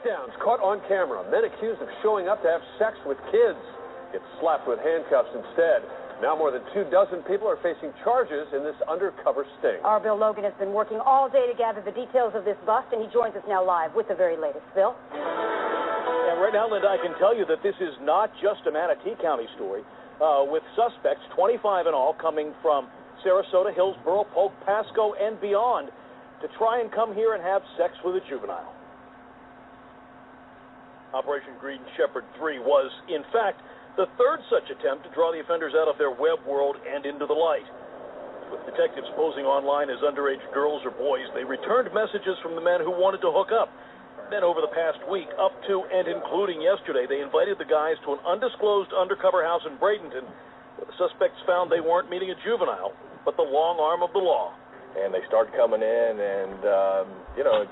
Takedowns caught on camera. Men accused of showing up to have sex with kids get slapped with handcuffs instead. Now more than 24 people are facing charges in this undercover sting. Our Bill Logan has been working all day to gather the details of this bust, and he joins us now live with the very latest. Bill? And right now, Linda, I can tell you that this is not just a Manatee County story, with suspects, 25 in all, coming from Sarasota, Hillsborough, Polk, Pasco, and beyond to try and come here and have sex with a juvenile. Operation Green Shepherd 3 was, in fact, the third such attempt to draw the offenders out of their web world and into the light. With detectives posing online as underage girls or boys, they returned messages from the men who wanted to hook up. Then over the past week, up to and including yesterday, they invited the guys to an undisclosed undercover house in Bradenton, where the suspects found they weren't meeting a juvenile, but the long arm of the law. And they started coming in, and,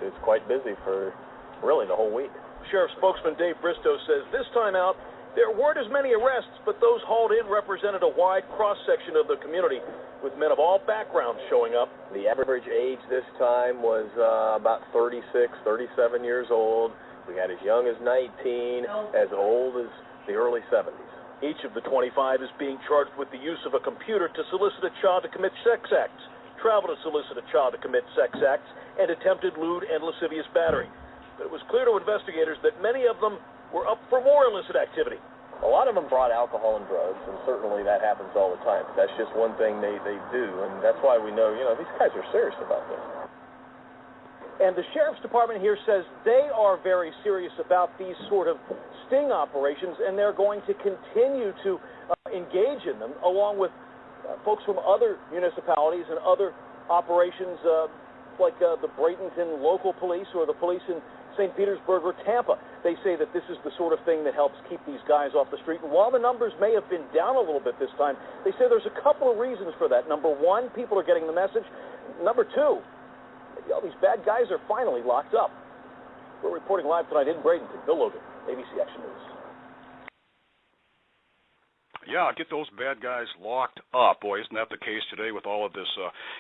it's quite busy for really the whole week. Sheriff spokesman Dave Bristow says this time out, there weren't as many arrests, but those hauled in represented a wide cross-section of the community, with men of all backgrounds showing up. The average age this time was about 36, 37 years old. We had as young as 19, as old as the early 70s. Each of the 25 is being charged with the use of a computer to solicit a child to commit sex acts, travel to solicit a child to commit sex acts, and attempted lewd and lascivious battery. But it was clear to investigators that many of them were up for more illicit activity. A lot of them brought alcohol and drugs, and certainly that happens all the time. That's just one thing they do, and that's why we know, these guys are serious about this. And the Sheriff's Department here says they are very serious about these sort of sting operations, and they're going to continue to engage in them, along with folks from other municipalities and other operations like the Bradenton local police or the police in St. Petersburg or Tampa. They say that this is the sort of thing that helps keep these guys off the street. And while the numbers may have been down a little bit this time, they say there's a couple of reasons for that. Number one, people are getting the message. Number two, maybe all these bad guys are finally locked up. We're reporting live tonight in Bradenton. Bill Logan, ABC Action News. Yeah, get those bad guys locked up. Boy, isn't that the case today with all of this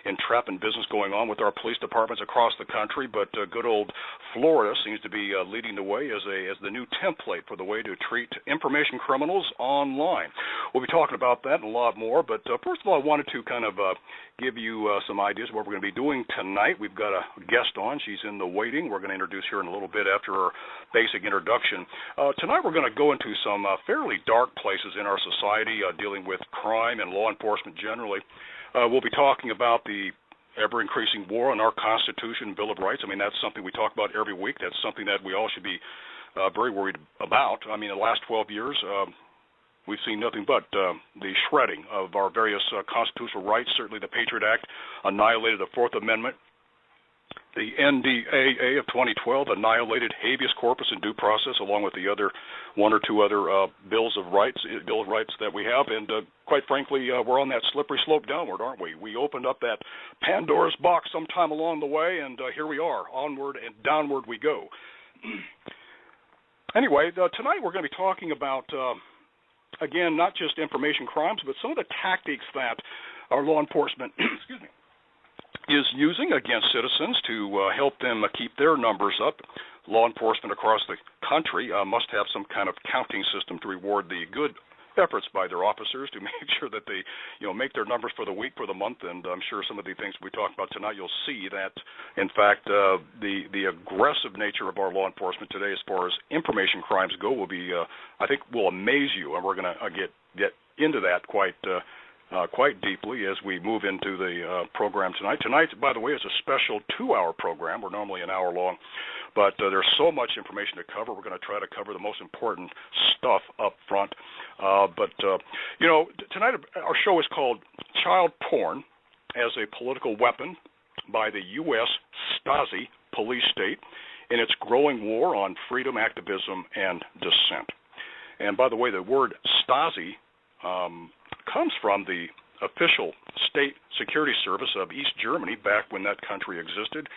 entrapment business going on with our police departments across the country? But good old Florida seems to be leading the way as the new template for the way to treat information criminals online. We'll be talking about that and a lot more. But first of all, I wanted to kind of give you some ideas of what we're going to be doing tonight. We've got a guest on. She's in the waiting. We're going to introduce her in a little bit after her basic introduction. Tonight we're going to go into some fairly dark places in our society, dealing with crime and law enforcement generally. We'll be talking about the ever-increasing war on our Constitution and Bill of Rights. I mean, that's something we talk about every week. That's something that we all should be very worried about. I mean, the last 12 years, we've seen nothing but the shredding of our various constitutional rights. Certainly the Patriot Act annihilated the Fourth Amendment. The NDAA of 2012 annihilated habeas corpus and due process, along with the other one or two other Bill of Rights that we have. And quite frankly, we're on that slippery slope downward, aren't we? We opened up that Pandora's box sometime along the way, and here we are, onward and downward we go. Anyway, tonight we're going to be talking about, again, not just information crimes, but some of the tactics that our law enforcement, excuse me, is using against citizens to help them keep their numbers up. Law enforcement across the country must have some kind of counting system to reward the good efforts by their officers to make sure that they, make their numbers for the week, for the month. And I'm sure some of the things we talk about tonight, you'll see that, in fact, the aggressive nature of our law enforcement today, as far as information crimes go, will be, I think, will amaze you. And we're going to get into that quite deeply as we move into the program tonight. Tonight, by the way, is a special 2-hour program. We're normally an hour long, but there's so much information to cover. We're going to try to cover the most important stuff up front. Tonight our show is called Child Porn as a Political Weapon by the U.S. Stasi police state in its growing war on freedom, activism, and dissent. And by the way, the word Stasi comes from the official state security service of East Germany back when that country existed.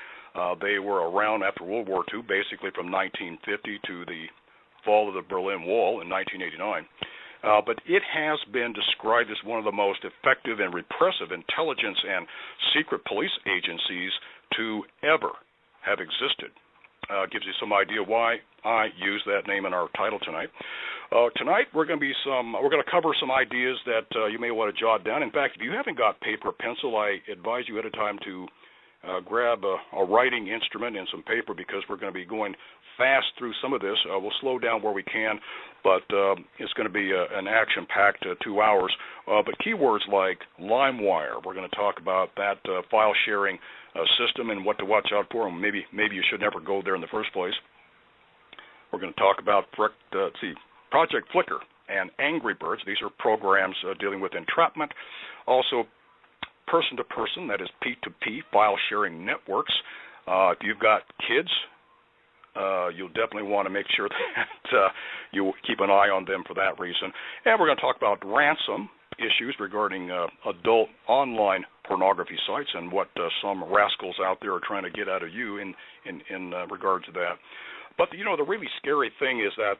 They were around after World War II, basically from 1950 to the fall of the Berlin Wall in 1989. But it has been described as one of the most effective and repressive intelligence and secret police agencies to ever have existed. Gives you some idea why I use that name in our title tonight. Tonight we're going to cover some ideas that you may want to jot down. In fact, if you haven't got paper or pencil, I advise you at a time to grab a writing instrument and some paper, because we're going to be going fast through some of this. We'll slow down where we can, but it's going to be an action-packed 2 hours. But keywords like LimeWire, we're going to talk about that file sharing system and what to watch out for, and maybe you should never go there in the first place. We're going to talk about Project Flickr and Angry Birds. These are programs dealing with entrapment. Also, person-to-person, that is P2P, file-sharing networks. If you've got kids, you'll definitely want to make sure that you keep an eye on them for that reason. And we're going to talk about ransom issues regarding adult online pornography sites and what some rascals out there are trying to get out of you in regard to that. But the really scary thing is that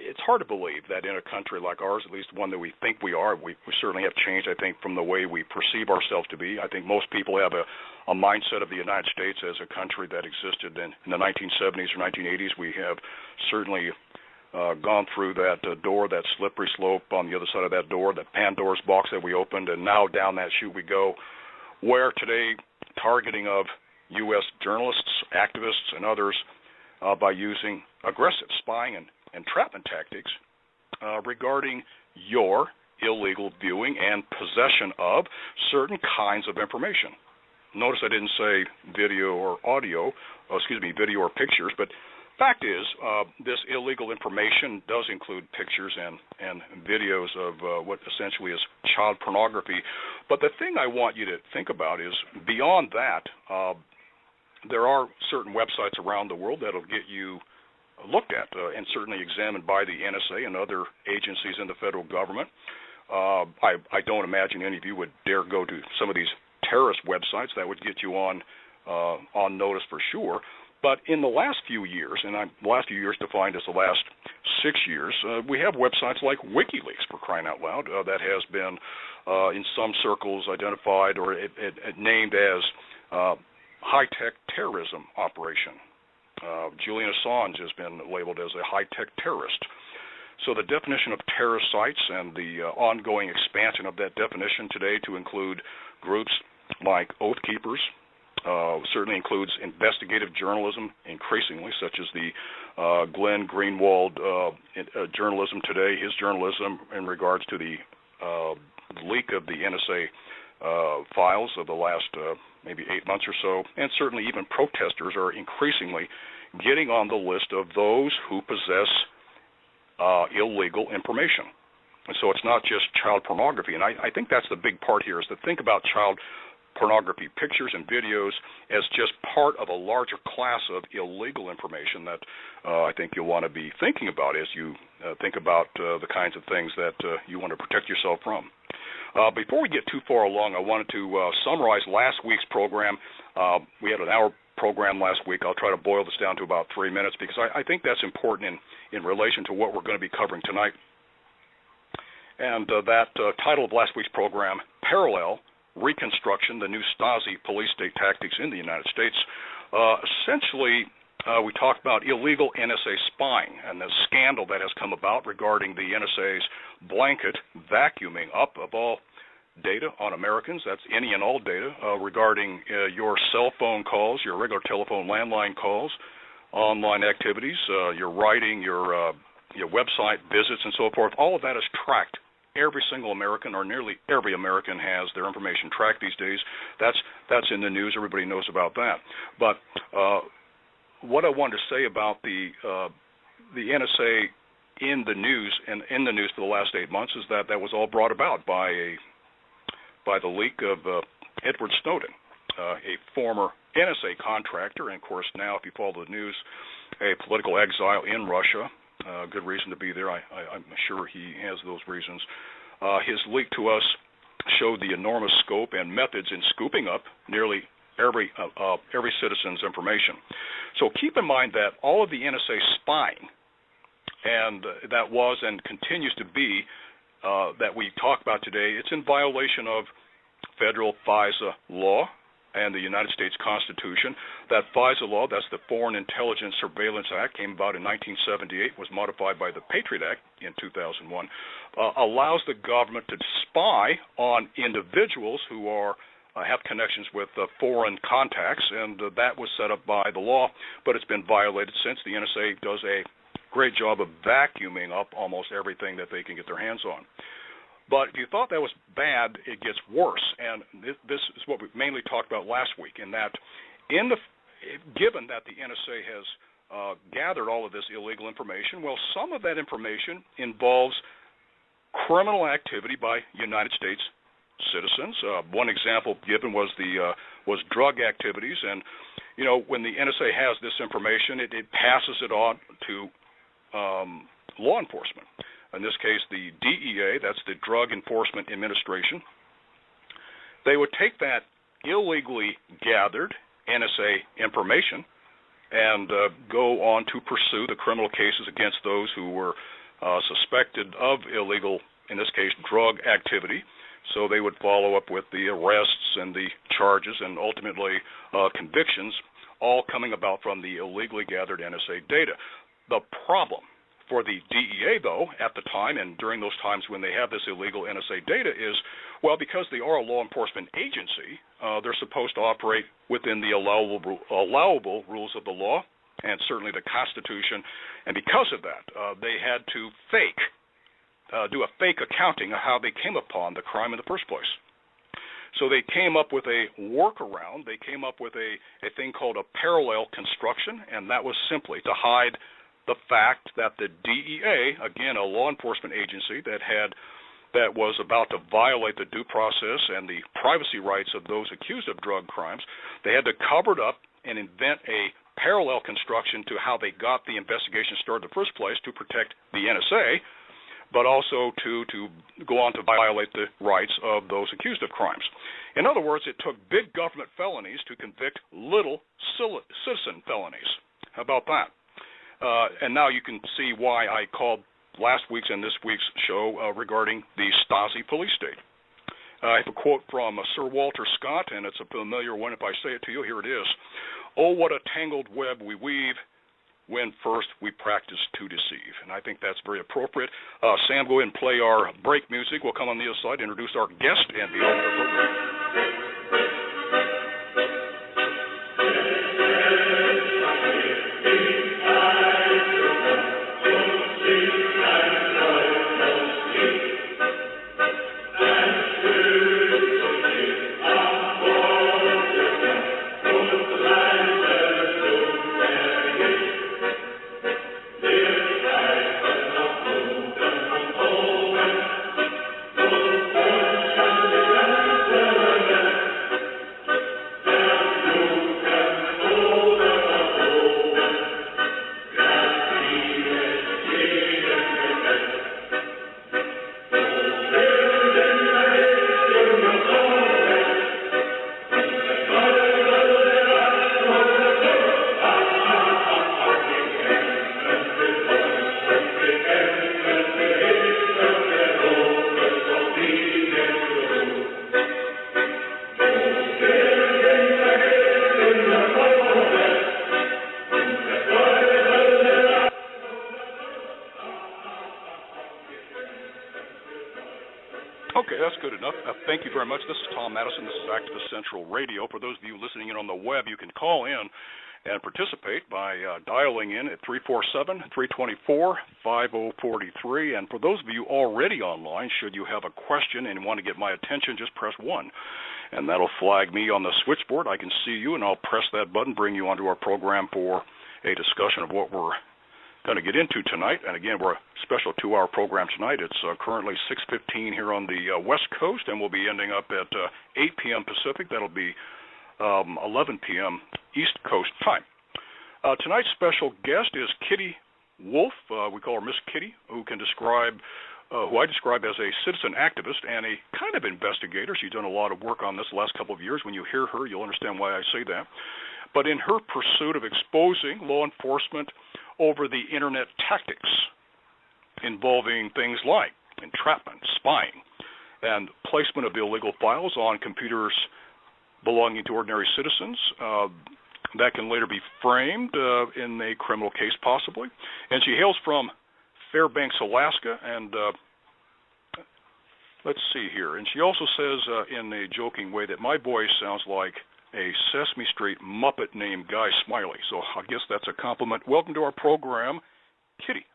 it's hard to believe that in a country like ours, at least one that we think we are, we certainly have changed, I think, from the way we perceive ourselves to be. I think most people have a mindset of the United States as a country that existed in the 1970s or 1980s. We have certainly gone through that door, that slippery slope on the other side of that door, that Pandora's box that we opened, and now down that chute we go, where today targeting of U.S. journalists, activists, and others by using aggressive spying and entrapment tactics regarding your illegal viewing and possession of certain kinds of information. Notice I didn't say video or video or pictures, but fact is, this illegal information does include pictures and videos of what essentially is child pornography. But the thing I want you to think about is, beyond that, there are certain websites around the world that will get you looked at and certainly examined by the NSA and other agencies in the federal government. I don't imagine any of you would dare go to some of these terrorist websites. That would get you on notice for sure. But in the last few years, and the last few years defined as the last 6 years, we have websites like WikiLeaks, for crying out loud, that has been in some circles identified or named as high-tech terrorism operation. Julian Assange has been labeled as a high-tech terrorist. So the definition of terrorist sites and the ongoing expansion of that definition today to include groups like Oath Keepers, certainly includes investigative journalism increasingly, such as the Glenn Greenwald journalism today, his journalism in regards to the leak of the NSA files of the last maybe 8 months or so, and certainly even protesters are increasingly getting on the list of those who possess illegal information. And so it's not just child pornography, and I think that's the big part here, is to think about child pornography pictures and videos as just part of a larger class of illegal information that I think you'll want to be thinking about as you think about the kinds of things that you want to protect yourself from. Before we get too far along, I wanted to summarize last week's program. We had an hour program last week. I'll try to boil this down to about 3 minutes because I think that's important in relation to what we're going to be covering tonight. And that title of last week's program, Parallel Reconstruction, the New Stasi Police State Tactics in the United States. Essentially, we talked about illegal NSA spying and the scandal that has come about regarding the NSA's blanket vacuuming up of all data on Americans. That's any and all data regarding your cell phone calls, your regular telephone landline calls, online activities, your writing, your website visits, and so forth. All of that is tracked. Every single American, or nearly every American, has their information tracked these days. That's in the news. Everybody knows about that. But what I wanted to say about the NSA in the news and in the news for the last 8 months is that was all brought about by the leak of Edward Snowden, a former NSA contractor, and of course now, if you follow the news, a political exile in Russia. Good reason to be there. I'm sure he has those reasons. His leak to us showed the enormous scope and methods in scooping up nearly every citizen's information. So keep in mind that all of the NSA spying, and that was and continues to be, that we talk about today, it's in violation of federal FISA law, and the United States Constitution. That FISA law, that's the Foreign Intelligence Surveillance Act, came about in 1978, was modified by the Patriot Act in 2001, allows the government to spy on individuals who are have connections with foreign contacts, and that was set up by the law, but it's been violated since. The NSA does a great job of vacuuming up almost everything that they can get their hands on. But if you thought that was bad, it gets worse, and this is what we mainly talked about last week, in that given that the NSA has gathered all of this illegal information, well, some of that information involves criminal activity by United States citizens. One example given was drug activities, and when the NSA has this information, it passes it on to law enforcement. In this case, the DEA, that's the Drug Enforcement Administration. They would take that illegally gathered NSA information and go on to pursue the criminal cases against those who were suspected of illegal, in this case, drug activity. So they would follow up with the arrests and the charges and ultimately convictions, all coming about from the illegally gathered NSA data. The problem for the DEA, though, at the time and during those times when they have this illegal NSA data is, well, because they are a law enforcement agency, they're supposed to operate within the allowable rules of the law and certainly the Constitution. And because of that, they had to do a fake accounting of how they came upon the crime in the first place. So they came up with a workaround. They came up with a thing called a parallel construction, and that was simply to hide the fact that the DEA, again, a law enforcement agency that was about to violate the due process and the privacy rights of those accused of drug crimes, they had to cover it up and invent a parallel construction to how they got the investigation started in the first place to protect the NSA, but also to go on to violate the rights of those accused of crimes. In other words, it took big government felonies to convict little citizen felonies. How about that? And now you can see why I called last week's and this week's show regarding the Stasi police state. I have a quote from Sir Walter Scott, and it's a familiar one. If I say it to you, here it is. "Oh, what a tangled web we weave when first we practice to deceive." And I think that's very appropriate. Sam, go ahead and play our break music. We'll come on the other side, introduce our guest, and be on with the program. Okay, that's good enough. Thank you very much. This is Tom Madison. This is Activist Central Radio. For those of you listening in on the web, you can call in and participate by dialing in at 347-324-5043. And for those of you already online, should you have a question and want to get my attention, just press 1. And that'll flag me on the switchboard. I can see you, and I'll press that button, bring you onto our program for a discussion of what we're going to get into tonight. And again, we're a special 2-hour program tonight. It's currently 6:15 here on the West Coast, and we'll be ending up at 8 p.m. Pacific. That'll be 11 p.m. East Coast time. Tonight's special guest is Kitty Wolf. We call her Miss Kitty, who I describe as a citizen activist and a kind of investigator. She's done a lot of work on this the last couple of years. When you hear her, you'll understand why I say that. But in her pursuit of exposing law enforcement over the internet tactics involving things like entrapment, spying, and placement of illegal files on computers belonging to ordinary citizens. That can later be framed in a criminal case, possibly. And she hails from Fairbanks, Alaska, and let's see here. And she also says in a joking way that my voice sounds like a Sesame Street Muppet named Guy Smiley. So I guess that's a compliment. Welcome to our program, Kitty.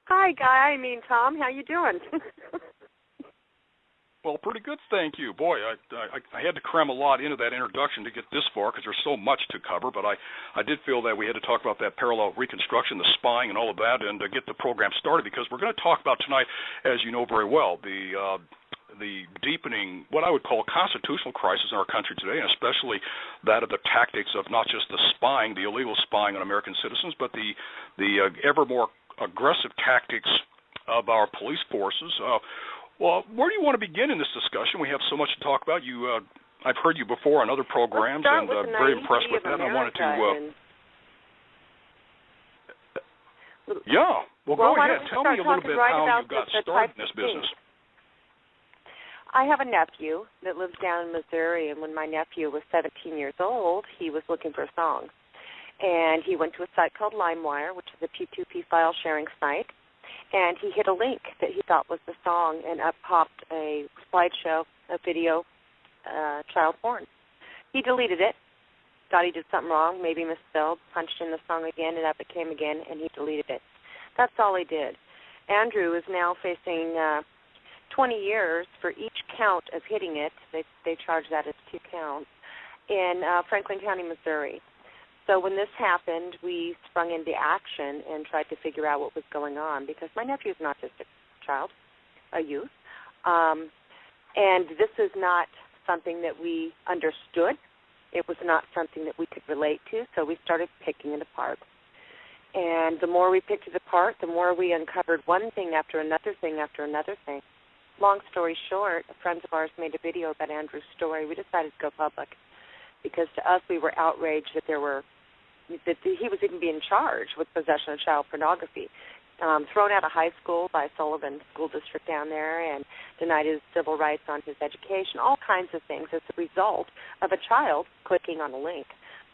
Hi, Guy. Tom. How you doing? Well, pretty good, thank you. Boy, I had to cram a lot into that introduction to get this far because there's so much to cover, but I did feel that we had to talk about that parallel reconstruction, the spying and all of that, and get the program started because we're going to talk about tonight, as you know very well, the deepening, what I would call constitutional crisis in our country today, and especially that of the tactics of not just the spying, the illegal spying on American citizens, but the ever more aggressive tactics of our police forces. Well, where do you want to begin in this discussion? We have so much to talk about. I've heard you before on other programs, and very impressed with that. I wanted to. Yeah. Well, go ahead. Tell me a little bit how you got started in this business. I have a nephew that lives down in Missouri, and when my nephew was 17 years old, he was looking for a song. And he went to a site called LimeWire, which is a P2P file sharing site, and he hit a link that he thought was the song, and up popped a slideshow, a video, child porn. He deleted it, thought he did something wrong, maybe misspelled, punched in the song again, and up it came again, and he deleted it. That's all he did. Andrew is now facing 20 years for each count of hitting it. They charge that as 2 counts in Franklin County, Missouri. So when this happened, we sprung into action and tried to figure out what was going on because my nephew is an autistic child, a youth, and this is not something that we understood. It was not something that we could relate to, so we started picking it apart. And the more we picked it apart, the more we uncovered one thing after another thing after another thing. Long story short, friends of ours made a video about Andrew's story. We decided to go public because to us we were outraged that he was even being charged with possession of child pornography, thrown out of high school by Sullivan School District down there and denied his civil rights on his education, all kinds of things as a result of a child clicking on a link.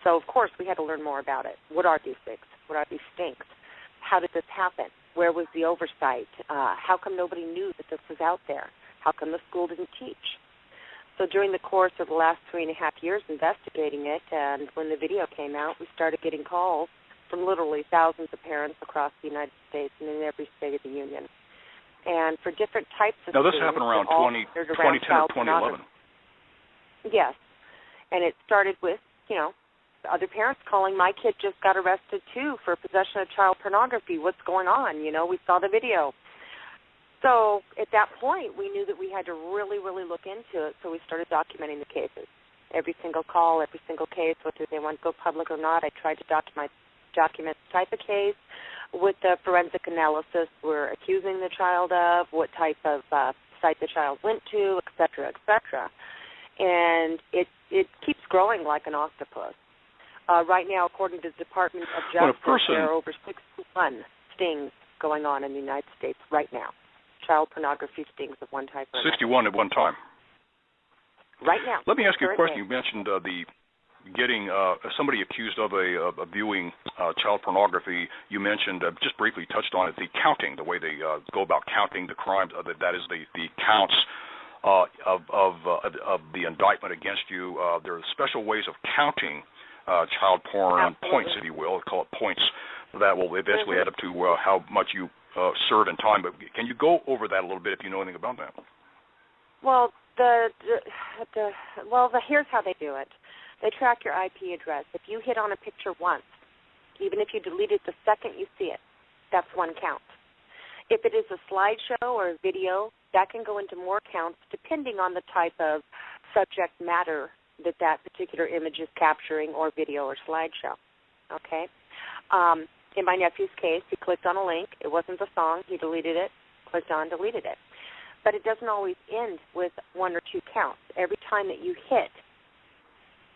So, of course, we had to learn more about it. What are these things? What are these stinks? How did this happen? Where was the oversight? How come nobody knew that this was out there? How come the school didn't teach? So during the course of the last 3.5 years investigating it, and when the video came out, we started getting calls from literally thousands of parents across the United States and in every state of the union. And for different types of Now, this happened around 2010 or 2011. Yes. And it started with, other parents calling, my kid just got arrested, too, for possession of child pornography. What's going on? We saw the video. So at that point, we knew that we had to really, really look into it, so we started documenting the cases. Every single call, every single case, whether they want to go public or not, I tried to document the type of case, what the forensic analysis we're accusing the child of, what type of site the child went to, et cetera, et cetera. And it keeps growing like an octopus. Right now, according to the Department of Justice, there are over 61 stings going on in the United States right now. Child pornography stings of one type or another. 61 at one time. Right now. Let me ask you a question. You mentioned getting somebody accused of viewing child pornography. You mentioned, just briefly touched on it, the counting, the way they go about counting the crimes. That is the counts of the indictment against you. There are special ways of counting child porn on points, if you will. Call it points. That will eventually add up to how much you serve in time. But can you go over that a little bit if you know anything about that? Well, here's how they do it. They track your IP address. If you hit on a picture once, even if you delete it the second you see it, that's one count. If it is a slideshow or a video, that can go into more counts depending on the type of subject matter that particular image is capturing or video or slideshow. Okay? In my nephew's case, he clicked on a link. It wasn't the song. He deleted it, clicked on, deleted it. But it doesn't always end with 1 or 2 counts. Every time that you hit,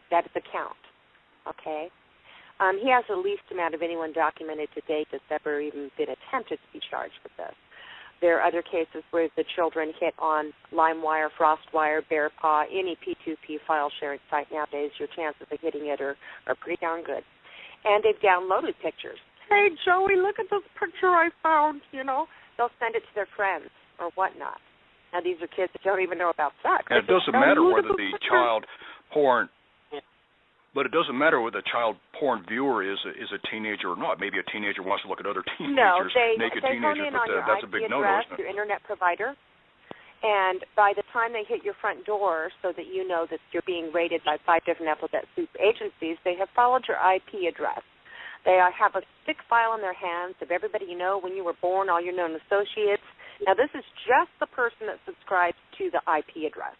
that is a count. Okay? He has the least amount of anyone documented to date that's ever even been attempted to be charged with this. There are other cases where the children hit on LimeWire, FrostWire, BearPaw, any P2P file sharing site nowadays. Your chances of hitting it are pretty darn good. And they've downloaded pictures. Hey, Joey, look at this picture I found, you know. They'll send it to their friends or whatnot. Now, these are kids that don't even know about sex. And it doesn't matter whether the child porn... But it doesn't matter whether the child porn viewer is a teenager or not. Maybe a teenager wants to look at other teenagers, naked teenagers, but that's a big no-no, isn't it? Your internet provider, and by the time they hit your front door so that you know that you're being rated by 5 different alphabet soup agencies, they have followed your IP address. They have a thick file in their hands of everybody you know when you were born, all your known associates. Now, this is just the person that subscribes to the IP address.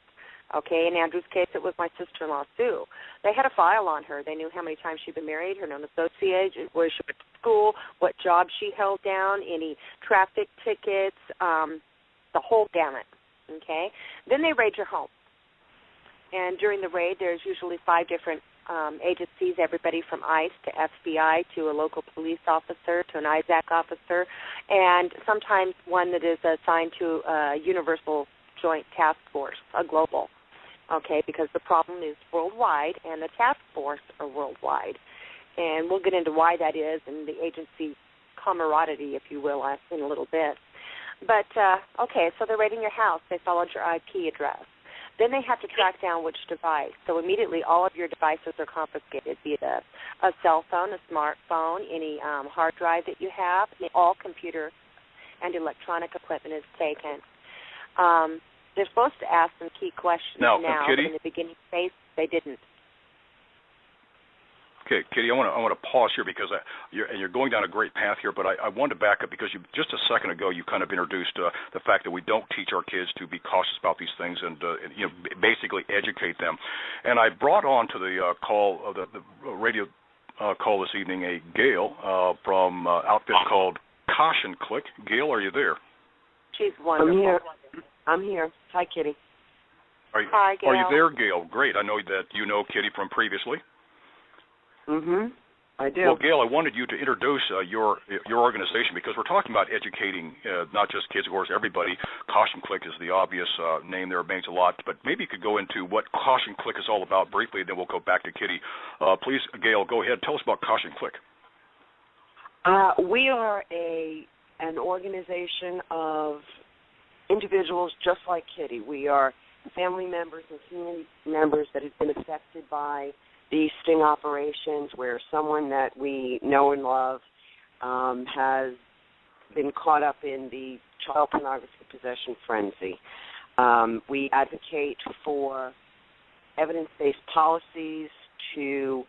Okay, in Andrew's case, it was my sister-in-law, Sue. They had a file on her. They knew how many times she'd been married, her known associates, where she went to school, what job she held down, any traffic tickets, the whole gamut. Okay? Then they raid your home. And during the raid, there's usually 5 different agencies, everybody from ICE to FBI to a local police officer to an ISAC officer, and sometimes one that is assigned to a universal joint task force, a global. Okay, because the problem is worldwide, and the task force are worldwide. And we'll get into why that is and the agency camaraderie, if you will, in a little bit. But, okay, so they're raiding your house. They followed your IP address. Then they have to track down which device. So immediately all of your devices are confiscated, be it a cell phone, a smartphone, any hard drive that you have. All computer and electronic equipment is taken. They're supposed to ask some key questions now, Kitty? but in the beginning phase, they didn't. Okay, Kitty, I want to pause here because you're going down a great path here, but I wanted to back up because just a second ago you kind of introduced the fact that we don't teach our kids to be cautious about these things and basically educate them. And I brought on to the call, the radio call this evening, a Gail from outfit called Caution Click. Gail, are you there? She's wonderful. I'm here. Hi, Kitty. Hi, Gail. Are you there, Gail? Great. I know that you know Kitty from previously. I do. Well, Gail, I wanted you to introduce your organization because we're talking about educating not just kids, of course, everybody. Caution Click is the obvious name there. It means a lot. But maybe you could go into what Caution Click is all about briefly, and then we'll go back to Kitty. Please, Gail, go ahead. Tell us about Caution Click. We are an organization of individuals just like Kitty. We are family members and community members that have been affected by these sting operations where someone that we know and love has been caught up in the child pornography possession frenzy. We advocate for evidence-based policies to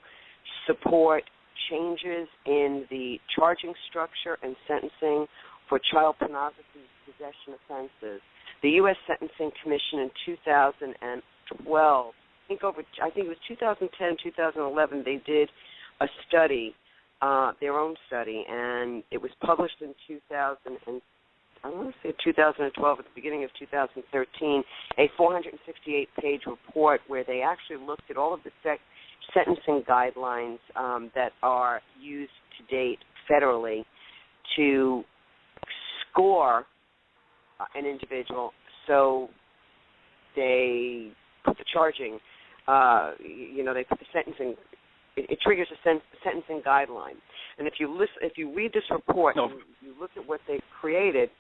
support changes in the charging structure and sentencing for child pornography possession offenses. The U.S. Sentencing Commission in 2012, I think it was 2010, 2011, they did a study, their own study, and it was published in 2012, at the beginning of 2013, a 468-page report where they actually looked at all of the sentencing guidelines that are used to date federally to score an individual, so they put the charging, they put the sentencing. It triggers a sentencing guideline. And if you read this report, and you look at what they've created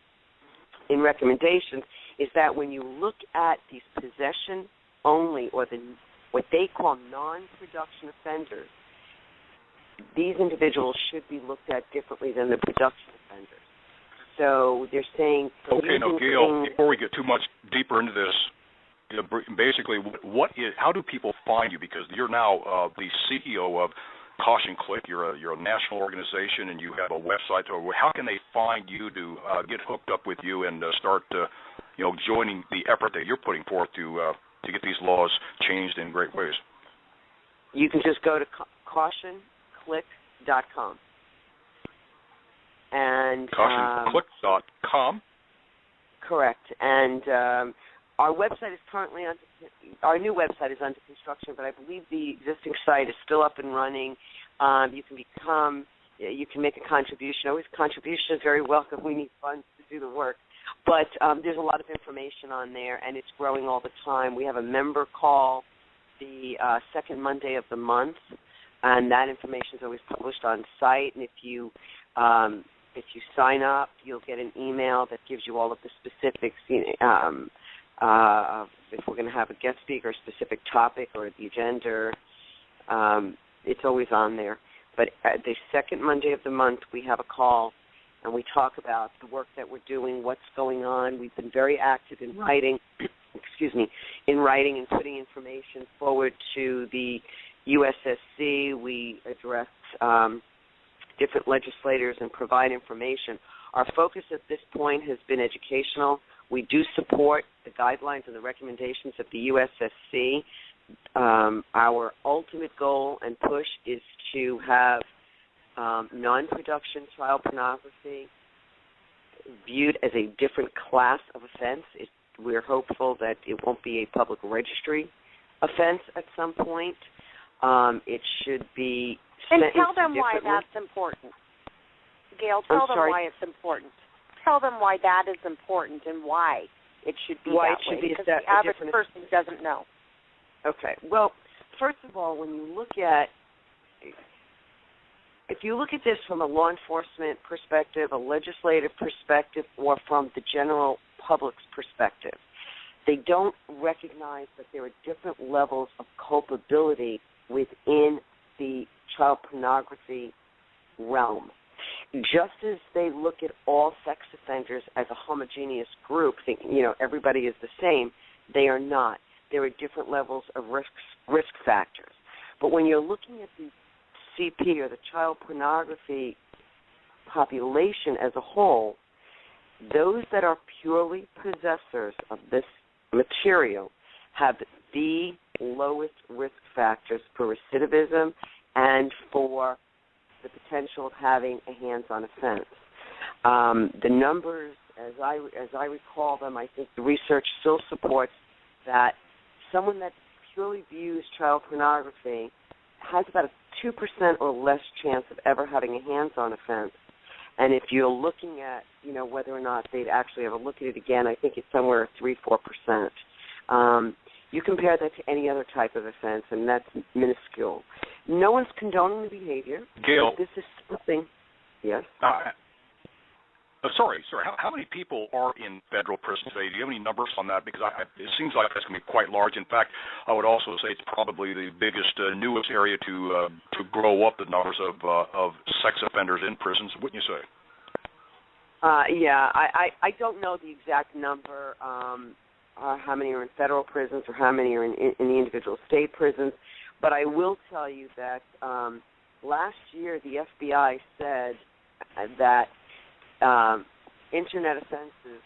in recommendations, is that when you look at these possession only or what they call non-production offenders, these individuals should be looked at differently than the production offenders. So they're saying... Okay, now, Gail, before we get too much deeper into this, basically, how do people find you? Because you're now the CEO of Caution Click. You're a national organization, and you have a website. So how can they find you to get hooked up with you and start, joining the effort that you're putting forth to get these laws changed in great ways? You can just go to cautionclick.com. And cautionclick.com. Correct. And our website is currently our new website is under construction, but I believe the existing site is still up and running. You can make a contribution. Always contribution is very welcome. We need funds to do the work. But there's a lot of information on there, and it's growing all the time. We have a member call the second Monday of the month, and that information is always published on site. And if you sign up, you'll get an email that gives you all of the specifics. If we're going to have a guest speaker, a specific topic, or the agenda, it's always on there. But the second Monday of the month, we have a call, and we talk about the work that we're doing, what's going on. We've been very active in writing, and putting information forward to the USSC. We address different legislators and provide information. Our focus at this point has been educational. We do support the guidelines and the recommendations of the USSC. Our ultimate goal and push is to have non-production child pornography viewed as a different class of offense. We're hopeful that it won't be a public registry offense at some point. It should be sentenced differently. And tell them why that's important. Gail, tell them why it's important. Tell them why that is important and why it should be that way, because the average person doesn't know. Okay. Well, first of all, if you look at this from a law enforcement perspective, a legislative perspective, or from the general public's perspective, they don't recognize that there are different levels of culpability within the child pornography realm. Just as they look at all sex offenders as a homogeneous group, thinking, everybody is the same, they are not. There are different levels of risk factors. But when you're looking at the CP, or the child pornography population as a whole, those that are purely possessors of this material have the lowest risk factors for recidivism and for the potential of having a hands-on offense. The numbers, as I recall them, I think the research still supports that someone that purely views child pornography has about a 2% or less chance of ever having a hands-on offense. And if you're looking at, whether or not they'd actually ever look at it again, I think it's somewhere 3-4%. You compare that to any other type of offense, and that's minuscule. No one's condoning the behavior. Gail. This is something. Yes? Sorry. How many people are in federal prison today? Do you have any numbers on that? Because it seems like that's going to be quite large. In fact, I would also say it's probably the biggest, newest area to grow up the numbers of sex offenders in prisons, wouldn't you say? Yeah, I don't know the exact number, how many are in federal prisons or how many are in the individual state prisons, but I will tell you that last year the FBI said that Internet offenses,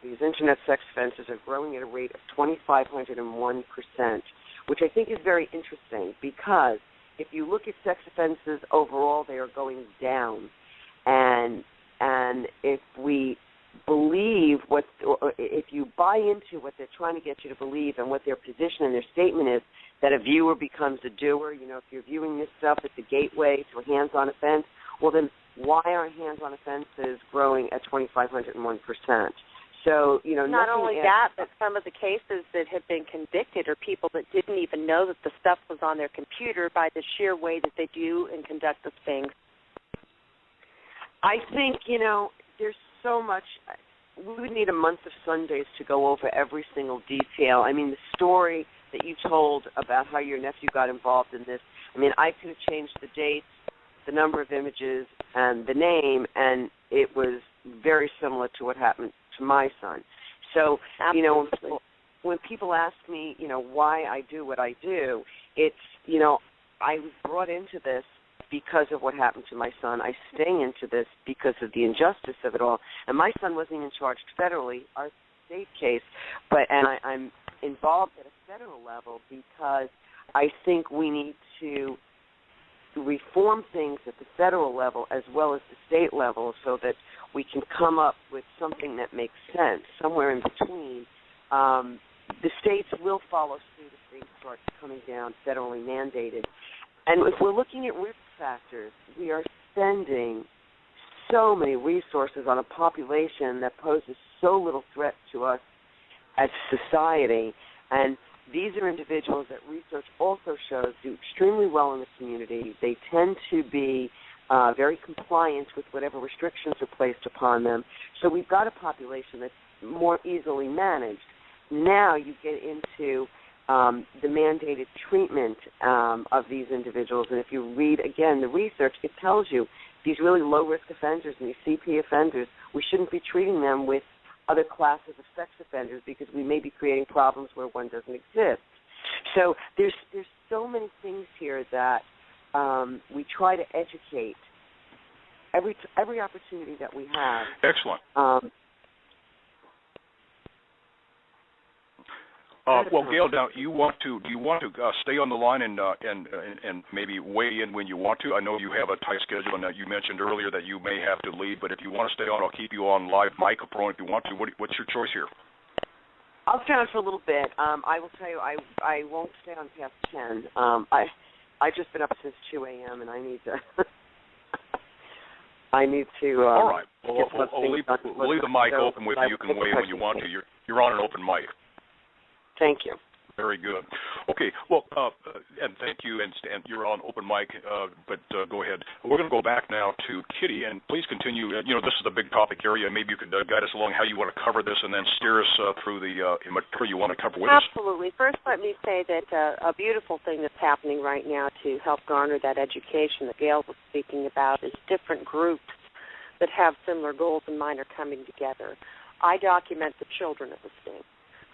these Internet sex offenses, are growing at a rate of 2,501%, which I think is very interesting because if you look at sex offenses overall, they are going down. And if we believe if you buy into what they're trying to get you to believe and what their position and their statement is, that a viewer becomes a doer, if you're viewing this stuff as the gateway to a hands-on offense, well then why are hands-on offenses growing at 2,501%? So, not only that, but some of the cases that have been convicted are people that didn't even know that the stuff was on their computer by the sheer way that they do and conduct those things. I think, there's so much. We would need a month of Sundays to go over every single detail. I mean, the story that you told about how your nephew got involved in this, I could have changed the dates, the number of images, and the name, and it was very similar to what happened to my son. So, when people ask me, why I do what I do, it's, I was brought into this because of what happened to my son. I stay into this because of the injustice of it all. And my son wasn't even charged federally, our state case, and I'm involved at a federal level because I think we need to reform things at the federal level as well as the state level so that we can come up with something that makes sense, somewhere in between. The states will follow suit if things start coming down federally mandated. And if we're looking at risk factors, we are spending so many resources on a population that poses so little threat to us as society. And these are individuals that research also shows do extremely well in the community. They tend to be very compliant with whatever restrictions are placed upon them. So we've got a population that's more easily managed. Now you get into the mandated treatment of these individuals. And if you read, again, the research, it tells you these really low-risk offenders and these CP offenders, we shouldn't be treating them with other classes of sex offenders because we may be creating problems where one doesn't exist. So there's so many things here that we try to educate every opportunity that we have. Excellent. Well, Gail, now do you want to stay on the line and maybe weigh in when you want to? I know you have a tight schedule, and you mentioned earlier that you may have to leave. But if you want to stay on, I'll keep you on live microphone if you want to. What's your choice here? I'll stay on for a little bit. I will tell you, I won't stay on past 10. I've just been up since 2 a.m. and I need to. All right. We'll leave the mic open with you. You can weigh in when you want to. You're on an open mic. Thank you. Very good. Okay. Well, and thank you, and you're on open mic, but go ahead. We're going to go back now to Kitty, and please continue. This is a big topic area. Maybe you could guide us along how you want to cover this, and then steer us through the material you want to cover with us. Absolutely. First, let me say that a beautiful thing that's happening right now to help garner that education that Gail was speaking about is different groups that have similar goals in mind are coming together. I document the children of the sting.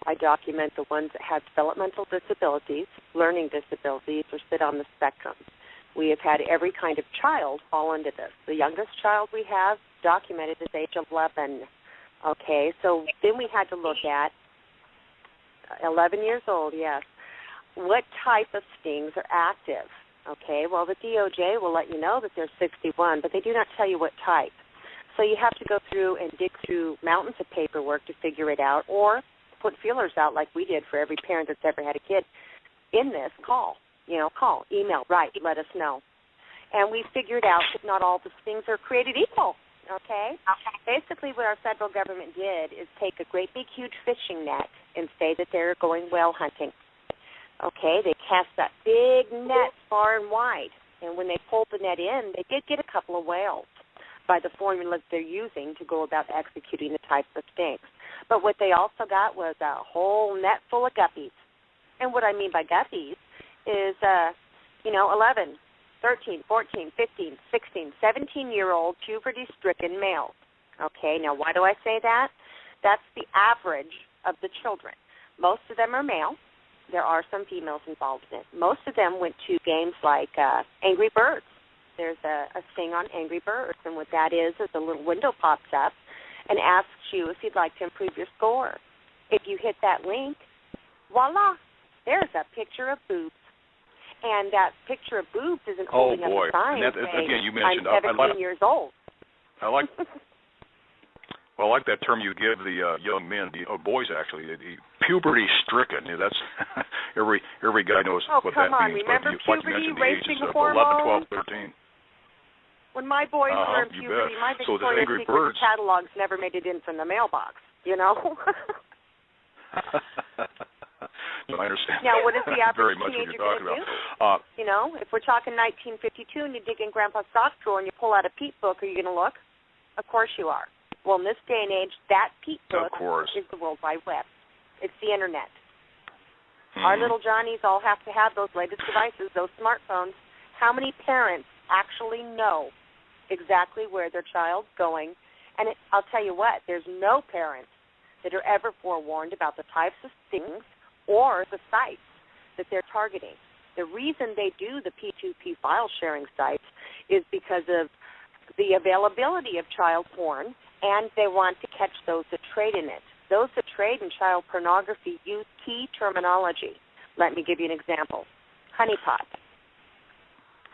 I document the ones that have developmental disabilities, learning disabilities, or sit on the spectrum. We have had every kind of child fall into this. The youngest child we have documented is age 11. Okay, so then we had to look at 11 years old, yes. What type of stings are active? Okay, well, the DOJ will let you know that there's 61, but they do not tell you what type. So you have to go through and dig through mountains of paperwork to figure it out, or put feelers out like we did for every parent that's ever had a kid in this. Call, email, write, let us know. And we figured out that not all the stings are created equal, okay? Basically what our federal government did is take a great big huge fishing net and say that they're going whale hunting. Okay, they cast that big net far and wide, and when they pulled the net in, they did get a couple of whales by the formulas they're using to go about executing the types of stings. But what they also got was a whole net full of guppies. And what I mean by guppies is, 11, 13, 14, 15, 16, 17-year-old puberty-stricken males. Okay, now why do I say that? That's the average of the children. Most of them are male. There are some females involved in it. Most of them went to games like Angry Birds. There's a sting on Angry Birds, and what that is a little window pops up and asks you if you'd like to improve your score. If you hit that link, voila, there's a picture of boobs. And that picture of boobs isn't holding up a sign saying, again, you mentioned, I'm 17 years old. I like that term you give the young men, the boys actually, the puberty-stricken. That's every guy knows what that means. Oh, come on, remember puberty, racing hormones? 11, 12, 13. When my boys were in puberty, my Victoria's Secret catalogs never made it in from the mailbox, I understand. Now, what is the average very much teenager what you're talking do? about. If we're talking 1952 and you dig in Grandpa's sock drawer and you pull out a Pete book, are you going to look? Of course you are. Well, in this day and age, that Pete book is the World Wide Web. It's the Internet. Our little Johnnies all have to have those latest devices, those smartphones. How many parents actually know exactly where their child's going? And I'll tell you what, there's no parents that are ever forewarned about the types of stings or the sites that they're targeting. The reason they do the P2P file sharing sites is because of the availability of child porn, and they want to catch those that trade in it. Those that trade in child pornography use key terminology. Let me give you an example. Honeypot.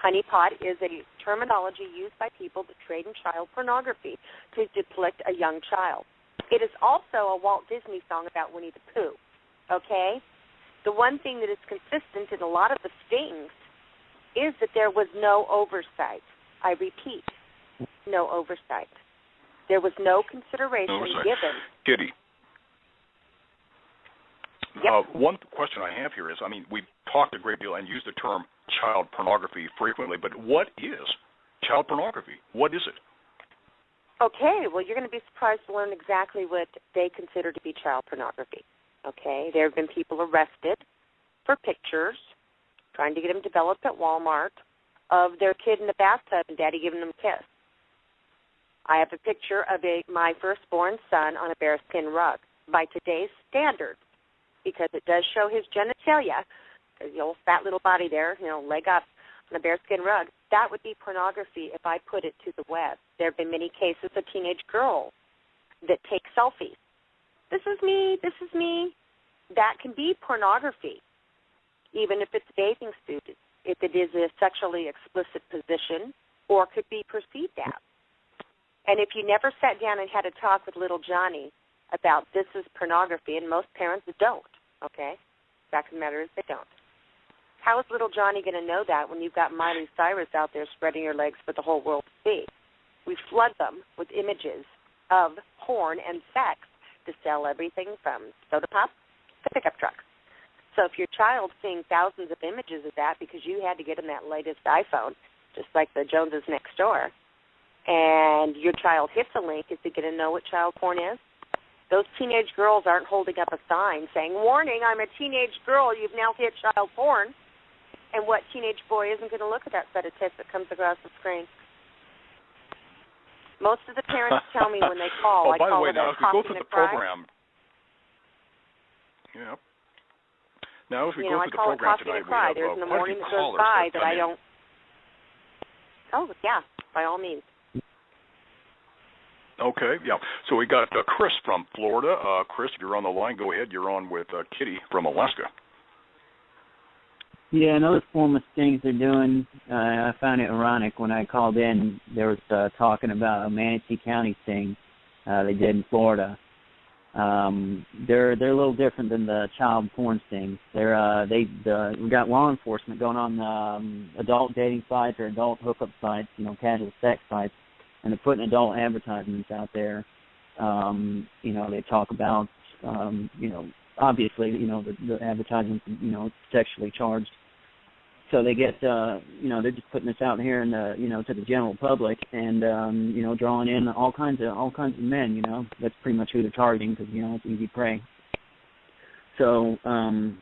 Honeypot is a terminology used by people that trade in child pornography to depict a young child. It is also a Walt Disney song about Winnie the Pooh, okay? The one thing that is consistent in a lot of the stings is that there was no oversight. I repeat, no oversight. There was no consideration given. Kitty. Yep. One question I have here is, we've talked a great deal and used the term child pornography frequently, but what is child pornography? What is it? Okay, well, you're going to be surprised to learn exactly what they consider to be child pornography. Okay, there have been people arrested for pictures, trying to get them developed at Walmart, of their kid in the bathtub and daddy giving them a kiss. I have a picture of my firstborn son on a bearskin rug. By today's standards, because it does show his genitalia, the old fat little body there, leg up on a bearskin rug, that would be pornography if I put it to the web. There have been many cases of teenage girls that take selfies. This is me, this is me. That can be pornography, even if it's a bathing suit, if it is a sexually explicit position or could be perceived as. And if you never sat down and had a talk with little Johnny about this is pornography, and most parents don't, okay? The fact of the matter is they don't. How is little Johnny going to know that when you've got Miley Cyrus out there spreading her legs for the whole world to see? We flood them with images of porn and sex to sell everything from soda pop to pickup trucks. So if your child's seeing thousands of images of that because you had to get them that latest iPhone, just like the Joneses next door, and your child hits a link, is he going to know what child porn is? Those teenage girls aren't holding up a sign saying, "Warning, I'm a teenage girl, you've now hit child porn." And what teenage boy isn't going to look at that set of tits that comes across the screen? Most of the parents tell me when they call, I call it a coffee and a cry. Program. Yeah. Now, as we go through the program tonight, we have there's in the morning that goes by that I don't. Oh, yeah, by all means. Okay, yeah. So we got Chris from Florida. Chris, if you're on the line, go ahead. You're on with Kitty from Alaska. Yeah, another form of stings they're doing, I found it ironic when I called in. There was talking about a Manatee County sting they did in Florida. They're a little different than the child porn stings. We got law enforcement going on adult dating sites or adult hookup sites, casual sex sites, and they're putting adult advertisements out there. They talk about, obviously, the advertisements, sexually charged. So they get, they're just putting this out here in the, to the general public, and drawing in all kinds of men. That's pretty much who they're targeting because it's easy prey. So, of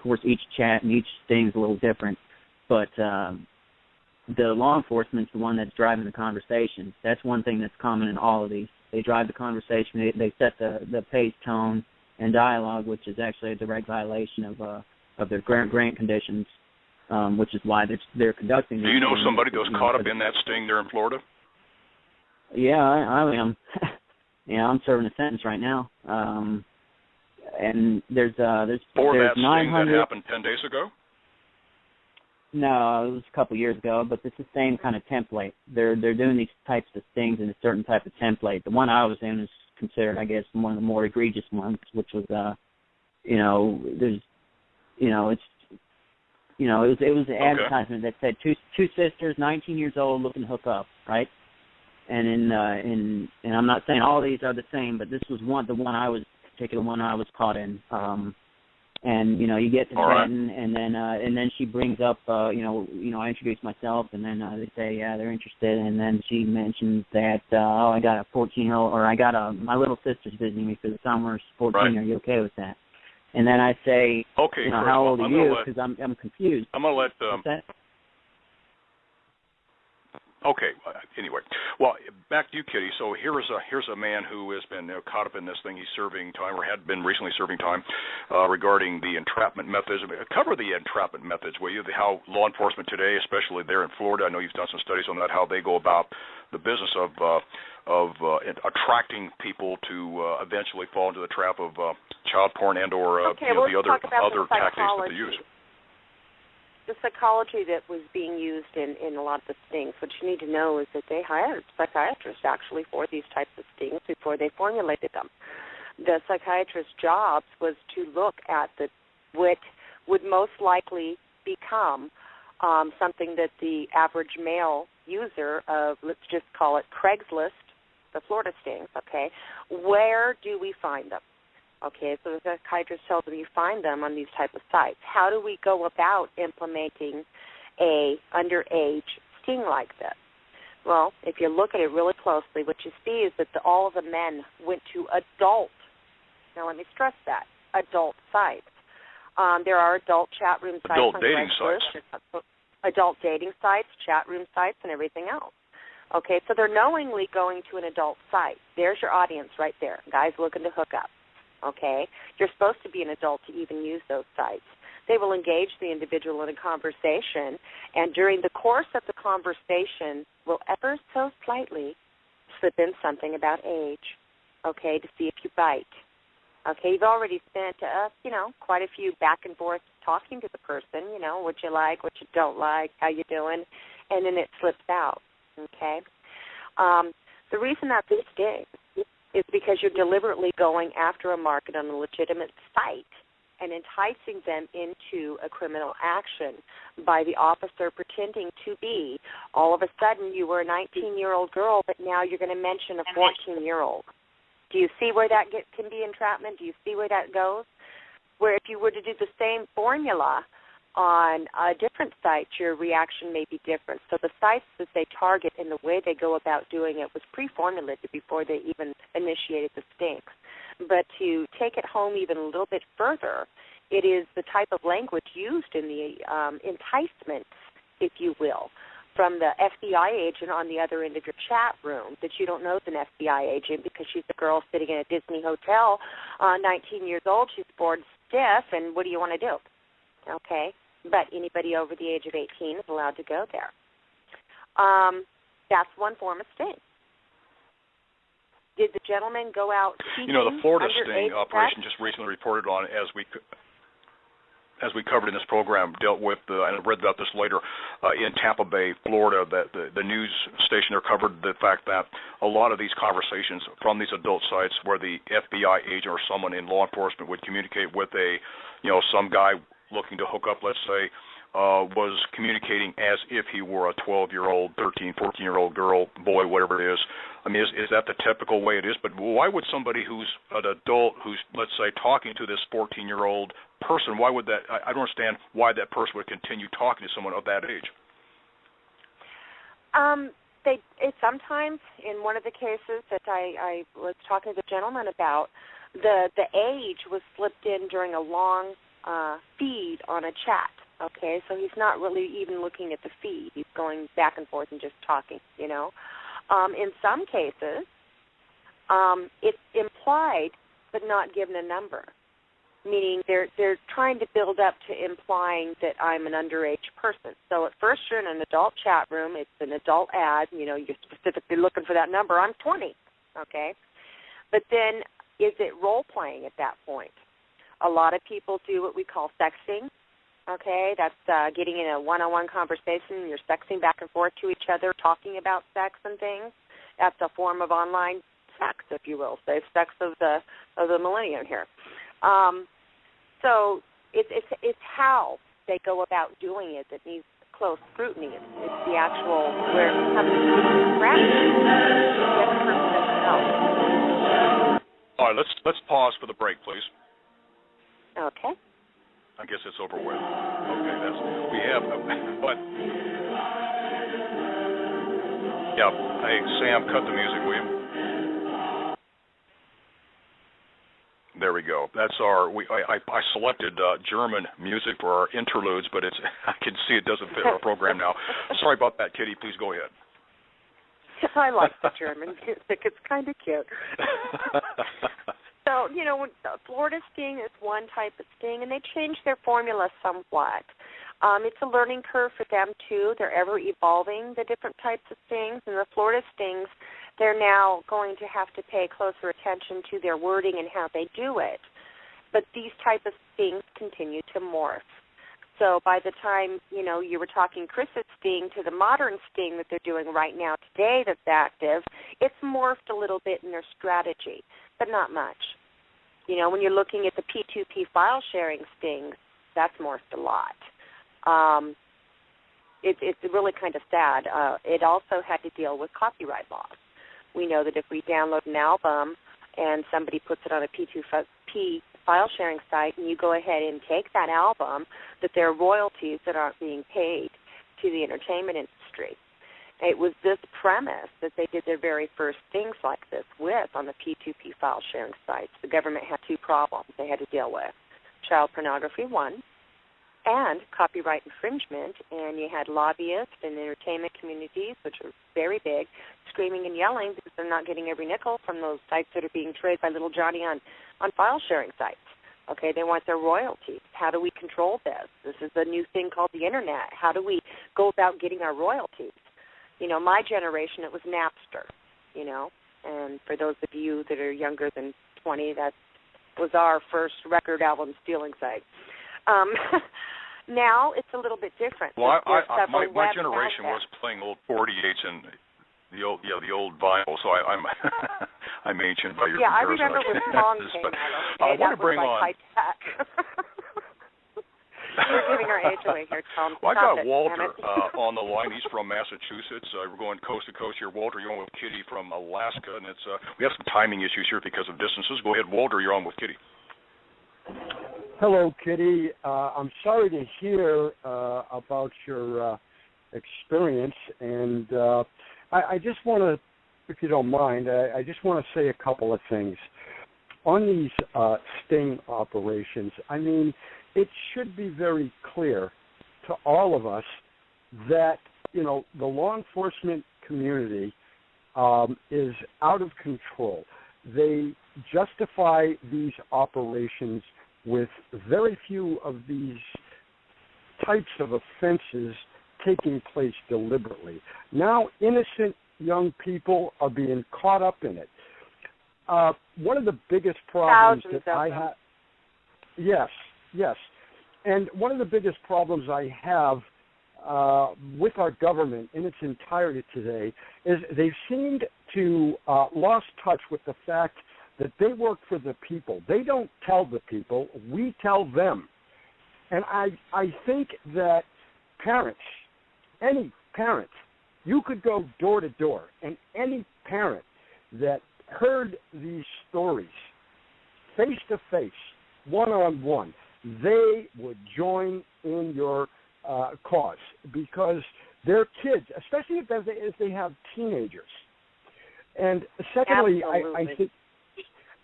course, each chat and each thing's a little different, but the law enforcement's the one that's driving the conversation. That's one thing that's common in all of these. They drive the conversation. They set the pace, tone, and dialogue, which is actually a direct violation of their grant conditions, which is why they're conducting these. Do you know somebody that was caught up in that sting there in Florida? Yeah, I am. Yeah, I'm serving a sentence right now. And there's for that 900. Sting that happened 10 days ago? No, it was a couple of years ago, but it's the same kind of template. They're doing these types of stings in a certain type of template. The one I was in is considered, I guess, one of the more egregious ones, which was, it was an advertisement that said two sisters, 19 years old, looking to hook up, right? And and I'm not saying all these are the same, but this was the one I was caught in. And you get to chatting, and then she brings up, I introduce myself, and then they say, yeah, they're interested, and then she mentions that, I got a 14-year-old, or I got my little sister's visiting me for the summer. She's 14. Right. Are you okay with that? And then I say, okay, Chris, how old are you? Because I'm confused. I'm gonna let. What's that? Okay. Anyway, well, back to you, Kitty. So here's a man who has been caught up in this thing. He's serving time, or had been recently serving time, regarding the entrapment methods. Cover the entrapment methods, will you? How law enforcement today, especially there in Florida, I know you've done some studies on that. How they go about the business of attracting people to eventually fall into the trap of child porn and or the other tactics that they use. The psychology that was being used in a lot of the stings, what you need to know is that they hired psychiatrists actually for these types of stings before they formulated them. The psychiatrist's job was to look at what would most likely become something that the average male user of, let's just call it Craigslist, the Florida stings, okay, where do we find them? Okay, so the psychiatrist tells them you find them on these type of sites. How do we go about implementing a underage sting like this? Well, if you look at it really closely, what you see is that all of the men went to adult, now let me stress that, adult sites. There are adult chat room sites. Adult dating sites. Adult dating sites, chat room sites, and everything else. Okay, so they're knowingly going to an adult site. There's your audience right there, guys looking to hook up. Okay, you're supposed to be an adult to even use those sites. They will engage the individual in a conversation, and during the course of the conversation will ever so slightly slip in something about age, okay, to see if you bite. Okay, you've already spent, quite a few back and forth talking to the person, what you like, what you don't like, how you doing, and then it slips out, okay? The reason that this stings is because you're deliberately going after a market on a legitimate site and enticing them into a criminal action by the officer pretending to be, all of a sudden you were a 19-year-old girl, but now you're going to mention a 14-year-old. Do you see where that can be entrapment? Do you see where that goes? Where if you were to do the same formula on a different site, your reaction may be different. So the sites that they target and the way they go about doing it was pre-formulated before they even initiated the stings. But to take it home even a little bit further, it is the type of language used in the enticements, if you will, from the FBI agent on the other end of your chat room that you don't know is an FBI agent because she's a girl sitting in a Disney hotel, 19 years old, she's bored stiff, and what do you want to do? Okay, but anybody over the age of 18 is allowed to go there. That's one form of sting. Did the gentleman go out seeking the Florida sting underage operation sex? just recently reported on, as we covered in this program, dealt with, and I read about this later, in Tampa Bay, Florida, that the news station there covered the fact that a lot of these conversations from these adult sites where the FBI agent or someone in law enforcement would communicate with some guy looking to hook up, let's say, was communicating as if he were a 12-year-old, 13, 14-year-old girl, boy, whatever it is. I mean, is that the typical way it is? But why would somebody who's an adult who's, let's say, talking to this 14-year-old person, why would that, I don't understand why that person would continue talking to someone of that age. Sometimes, in one of the cases that I was talking to the gentleman about, the age was slipped in during a long feed on a chat. Okay, so he's not really even looking at the feed. He's going back and forth and just talking, In some cases, it's implied but not given a number, meaning they're trying to build up to implying that I'm an underage person. So at first you're in an adult chat room. It's an adult ad. You're specifically looking for that number. I'm 20, okay? But then is it role-playing at that point? A lot of people do what we call sexting. Okay, that's getting in a one-on-one conversation. You're sexting back and forth to each other, talking about sex and things. That's a form of online sex, if you will, say sex of the millennium here. So it's how they go about doing it that needs close scrutiny. It's the actual where it comes to practice. Get the person to know. All right, let's pause for the break, please. Okay. I guess it's over with. Okay, we have, but yeah. Hey, Sam, cut the music, will you? There we go. That's I selected German music for our interludes, but I can see it doesn't fit our program now. Sorry about that, Kitty. Please go ahead. I like the German music. It's kind of cute. So, Florida sting is one type of sting, and they changed their formula somewhat. It's a learning curve for them, too. They're ever evolving the different types of stings, and the Florida stings, they're now going to have to pay closer attention to their wording and how they do it. But these type of stings continue to morph. So by the time, you were talking Chris's sting to the modern sting that they're doing right now today that's active, it's morphed a little bit in their strategy, but not much. When you're looking at the P2P file sharing stings, that's morphed a lot. it's really kind of sad. It also had to deal with copyright laws. We know that if we download an album and somebody puts it on a P2P file sharing site and you go ahead and take that album, that there are royalties that aren't being paid to the entertainment industry. It was this premise that they did their very first things like this with on the P2P file sharing sites. The government had two problems they had to deal with. Child pornography, one, and copyright infringement, and you had lobbyists and entertainment communities, which are very big, screaming and yelling because they're not getting every nickel from those sites that are being traded by little Johnny on file sharing sites. Okay, they want their royalties. How do we control this? This is a new thing called the Internet. How do we go about getting our royalties? You know, my generation, it was Napster, you know, and for those of you that are younger than 20, that was our first record album stealing site. Now it's a little bit different. Well, my generation was playing old 48s and the old vinyl, so I'm I'm ancient by your comparison. Yeah, I remember when songs came out. Okay, I want to bring on. We're giving our age away here, Tom. Well, I got Walter on the line. He's from Massachusetts. We're going coast to coast here. Walter, you're on with Kitty from Alaska, and it's we have some timing issues here because of distances. Go ahead, Walter. You're on with Kitty. Hello, Kitty. I'm sorry to hear about your experience, and I just want to, if you don't mind, I just want to say a couple of things. On these sting operations, I mean, it should be very clear to all of us that, you know, the law enforcement community is out of control. They justify these operations with very few of these types of offenses taking place deliberately. Now, innocent young people are being caught up in it. One of the biggest problems that I have... Yes. And one of the biggest problems I have with our government in its entirety today is they've seemed to lost touch with the fact that they work for the people. They don't tell the people. We tell them. And I think that parents, any parent, you could go door to door, and any parent that heard these stories face to face, one-on-one, they would join in your cause because their kids, especially if they have teenagers. And secondly, I think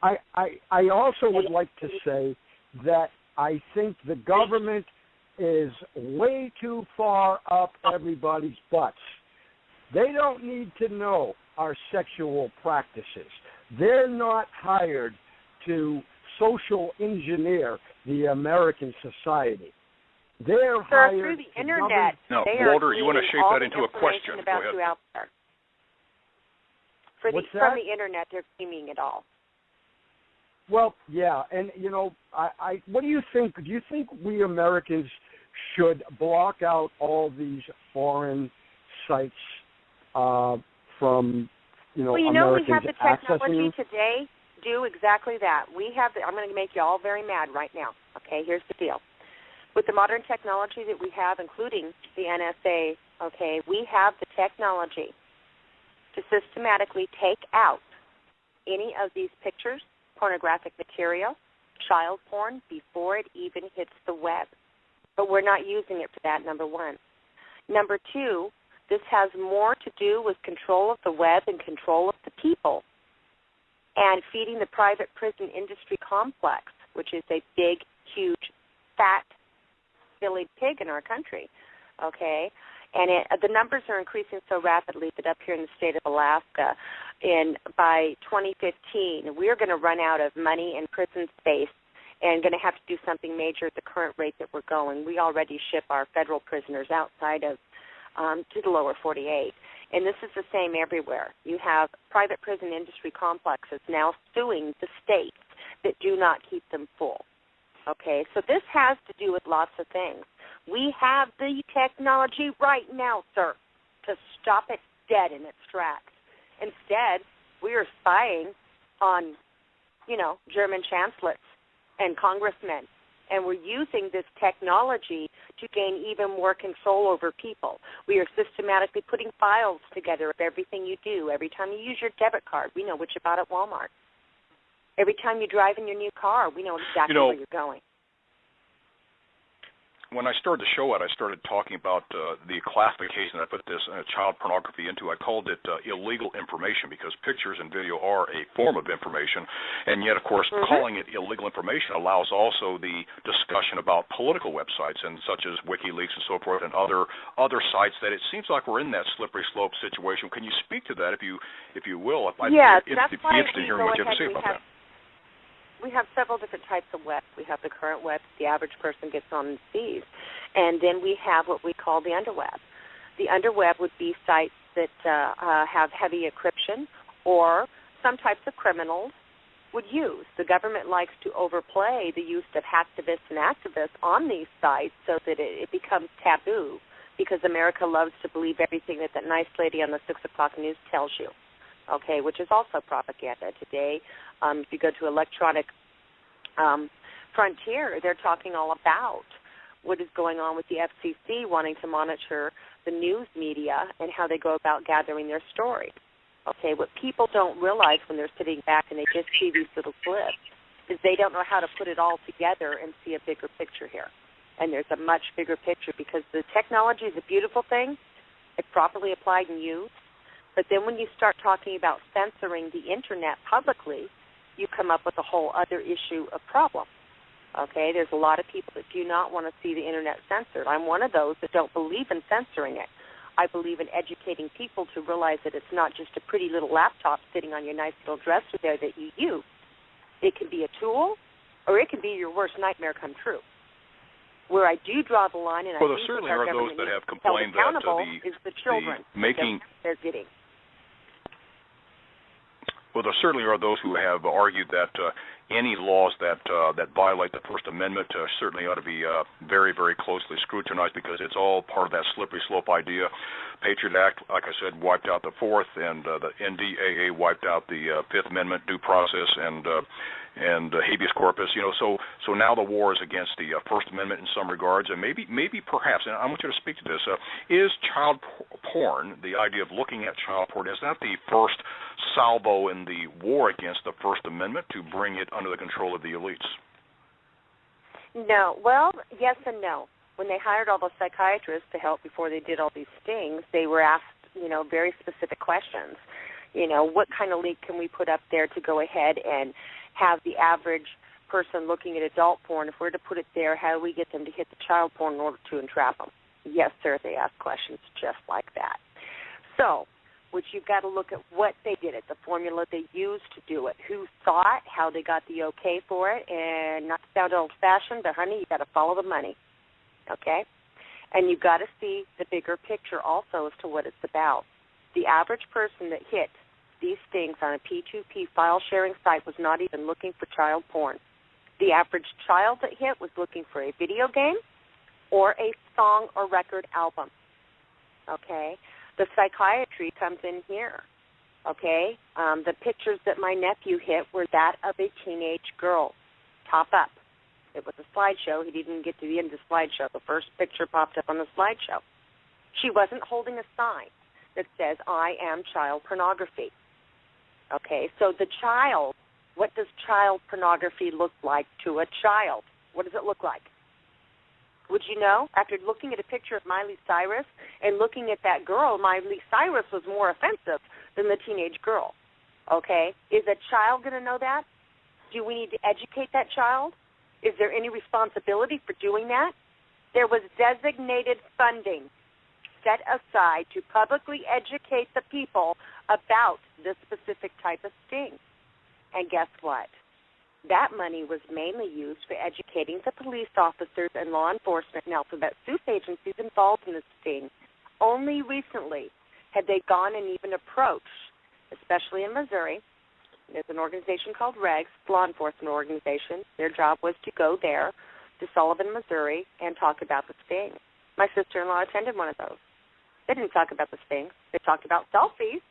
I also would like to say that I think the government is way too far up everybody's butts. They don't need to know our sexual practices. They're not hired to social engineer the American society. They're hired through the Internet. No, Walter, you want to shape that into a question. About Go ahead. you out there. From the Internet, they're scheming it all. Well, yeah, and, you know, I what do you think? Do you think we Americans should block out all these foreign sites from, you know, Americans we have the technology accessing? today do exactly that. I'm going to make you all very mad right now. Okay, here's the deal. With the modern technology that we have, including the NSA, okay, we have the technology to systematically take out any of these pictures, pornographic material, child porn, before it even hits the web. But we're not using it for that, number one. Number two, this has more to do with control of the web and control of the people and feeding the private prison industry complex, which is a big, huge, fat, silly pig in our country, okay? And the numbers are increasing so rapidly that up here in the state of Alaska, by 2015, we're going to run out of money and prison space and going to have to do something major at the current rate that we're going. We already ship our federal prisoners outside of to the lower 48. And this is the same everywhere. You have private prison industry complexes now suing the states that do not keep them full. Okay, so this has to do with lots of things. We have the technology right now, sir, to stop it dead in its tracks. Instead, we are spying on, German chancellors and congressmen And we're using this technology to gain even more control over people. We are systematically putting files together of everything you do. Every time you use your debit card, we know what you bought at Walmart. Every time you drive in your new car, we know exactly where you're going. When I started the show out, I started talking about the classification I put this child pornography into. I called it illegal information because pictures and video are a form of information, and yet, of course, calling it illegal information allows also the discussion about political websites and such as WikiLeaks and so forth and other sites that it seems like we're in that slippery slope situation. Can you speak to that, if you will? Yes, that's why I'm interested in hearing what you have to say about that. We have several different types of webs. We have the current web the average person gets on and sees. And then we have what we call the underweb. The underweb would be sites that have heavy encryption or some types of criminals would use. The government likes to overplay the use of hacktivists and activists on these sites so that it becomes taboo, because America loves to believe everything that nice lady on the 6 o'clock news tells you. Okay, which is also propaganda today. If you go to electronic frontier, they're talking all about what is going on with the FCC wanting to monitor the news media and how they go about gathering their story. Okay, what people don't realize when they're sitting back and they just see these little clips is they don't know how to put it all together and see a bigger picture here. And there's a much bigger picture, because the technology is a beautiful thing if properly applied and used. But then when you start talking about censoring the Internet publicly, you come up with a whole other issue of problem. Okay, there's a lot of people that do not want to see the Internet censored. I'm one of those that don't believe in censoring it. I believe in educating people to realize that it's not just a pretty little laptop sitting on your nice little dresser there that you use. It can be a tool, or it can be your worst nightmare come true. Where I do draw the line, and there certainly are those that have complained that is the children they're getting. Well, there certainly are those who have argued that any laws that violate the First Amendment certainly ought to be very, very closely scrutinized, because it's all part of that slippery slope idea. Patriot Act, like I said, wiped out the Fourth, and the NDAA wiped out the Fifth Amendment due process and habeas corpus. So now the war is against the First Amendment in some regards, and maybe perhaps, and I want you to speak to this, is child porn, the idea of looking at child porn, is that the first salvo in the war against the First Amendment to bring it under the control of the elites? No. Well, yes and no. When they hired all those psychiatrists to help before they did all these stings, they were asked, very specific questions. What kind of link can we put up there to go ahead and have the average person looking at adult porn? If we're to put it there, how do we get them to hit the child porn in order to entrap them? Yes, sir, they ask questions just like that. So, which you've got to look at what they did, the formula they used to do it, who saw it, how they got the okay for it, and not to sound old-fashioned, but, honey, you've got to follow the money, okay? And you've got to see the bigger picture also as to what it's about. The average person that hit these things on a P2P file-sharing site was not even looking for child porn. The average child that hit was looking for a video game or a song or record album, okay? The psychiatry comes in here, okay? The pictures that my nephew hit were that of a teenage girl, top up. It was a slideshow. He didn't get to the end of the slideshow. The first picture popped up on the slideshow. She wasn't holding a sign that says, I am child pornography. Okay, so the child, what does child pornography look like to a child? What does it look like? Would you know? After looking at a picture of Miley Cyrus and looking at that girl, Miley Cyrus was more offensive than the teenage girl. Okay? Is a child going to know that? Do we need to educate that child? Is there any responsibility for doing that? There was designated funding set aside to publicly educate the people about this specific type of sting. And guess what? That money was mainly used for educating the police officers and law enforcement and alphabet soup agencies involved in this sting. Only recently had they gone and even approached, especially in Missouri. There's an organization called REGS, law enforcement organization. Their job was to go there to Sullivan, Missouri, and talk about the sting. My sister-in-law attended one of those. They didn't talk about the sting. They talked about selfies.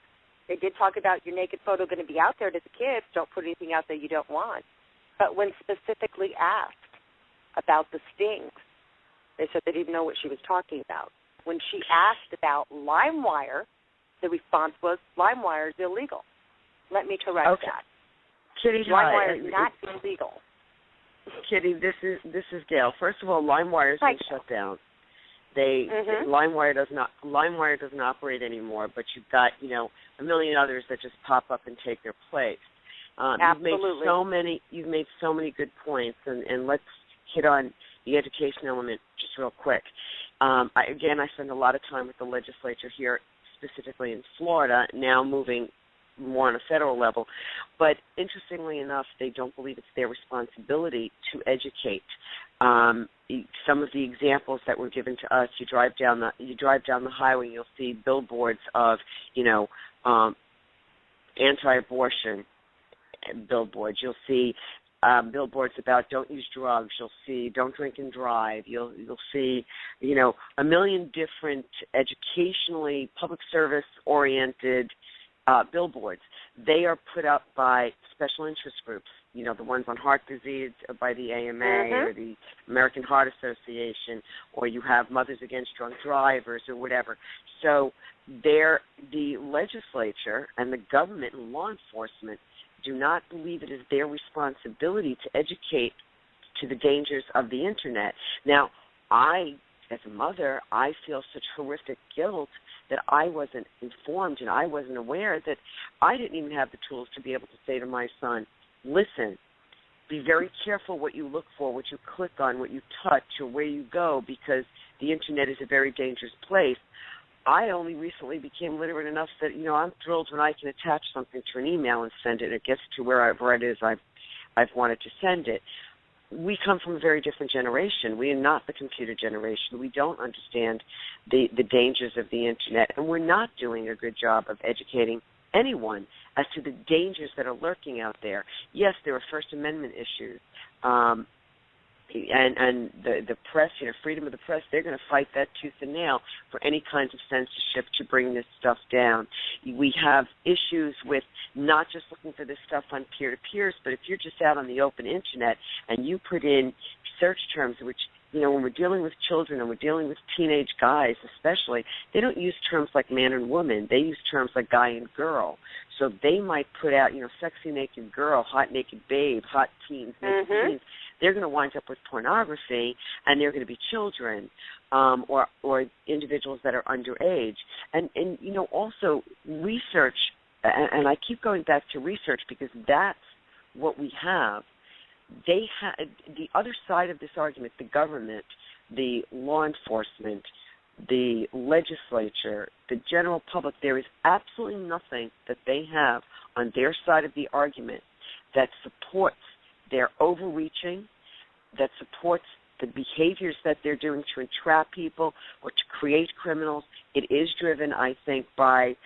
They did talk about your naked photo going to be out there to the kids. Don't put anything out there you don't want. But when specifically asked, about the stings. They said they didn't know what she was talking about. When she asked about LimeWire, the response was, LimeWire is illegal. Let me correct that. Kitty, LimeWire is not illegal. Kitty, this is Gail. First of all, LimeWire has been shut down. LimeWire doesn't operate anymore, but you've got, a million others that just pop up and take their place. Absolutely. You've made so many good points, and let's hit on the education element just real quick. I spend a lot of time with the legislature here, specifically in Florida, now moving more on a federal level. But interestingly enough, they don't believe it's their responsibility to educate. Some of the examples that were given to us, you drive down the highway, you'll see billboards of, anti-abortion billboards. You'll see billboards about don't use drugs. You'll see don't drink and drive. You'll see, a million different educationally, public service oriented billboards. They are put up by special interest groups, the ones on heart disease by the AMA or the American Heart Association, or you have Mothers Against Drunk Drivers or whatever. So the legislature and the government and law enforcement do not believe it is their responsibility to educate to the dangers of the Internet. Now, as a mother, I feel such horrific guilt that I wasn't informed and I wasn't aware that I didn't even have the tools to be able to say to my son, listen, be very careful what you look for, what you click on, what you touch, or where you go, because the Internet is a very dangerous place. I only recently became literate enough that, I'm thrilled when I can attach something to an email and send it. It gets to wherever it is I've wanted to send it. We come from a very different generation. We are not the computer generation. We don't understand the dangers of the Internet, and we're not doing a good job of educating anyone as to the dangers that are lurking out there. Yes, there are First Amendment issues, and the press, freedom of the press, they're going to fight that tooth and nail for any kinds of censorship to bring this stuff down. We have issues with not just looking for this stuff on peer-to-peers, but if you're just out on the open Internet and you put in search terms, which, when we're dealing with children and we're dealing with teenage guys especially, they don't use terms like man and woman. They use terms like guy and girl. So they might put out, sexy naked girl, hot naked babe, hot teens, naked teens. They're going to wind up with pornography, and they're going to be children or individuals that are underage. And also research, and I keep going back to research because that's what we have. The other side of this argument, the government, the law enforcement, the legislature, the general public, there is absolutely nothing that they have on their side of the argument that supports their overreaching, that supports the behaviors that they're doing to entrap people or to create criminals. It is driven, I think, by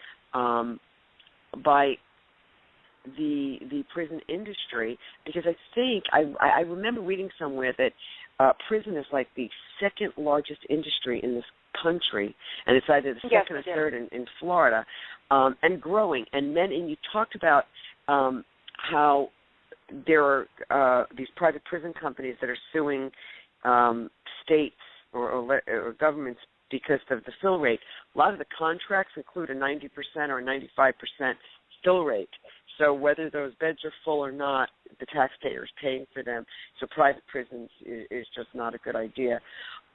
the prison industry, because I think I remember reading somewhere that prison is like the second largest industry in this country, and it's either the second or third in Florida, and growing. And you talked about how there are these private prison companies that are suing states or governments because of the fill rate. A lot of the contracts include a 90% or 95% fill rate. So whether those beds are full or not, the taxpayer is paying for them. So private prisons is just not a good idea.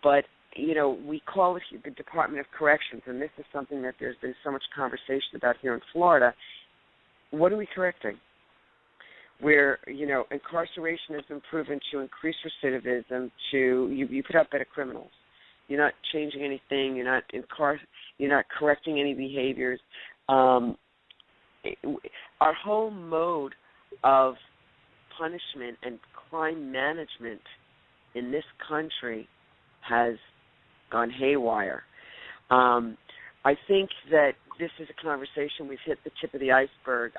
But, we call it the Department of Corrections, and this is something that there's been so much conversation about here in Florida. What are we correcting? Where, incarceration has been proven to increase recidivism, you put out better criminals. You're not changing anything. You're not correcting any behaviors. Our whole mode of punishment and crime management in this country has gone haywire. I think that this is a conversation. We've hit the tip of the iceberg,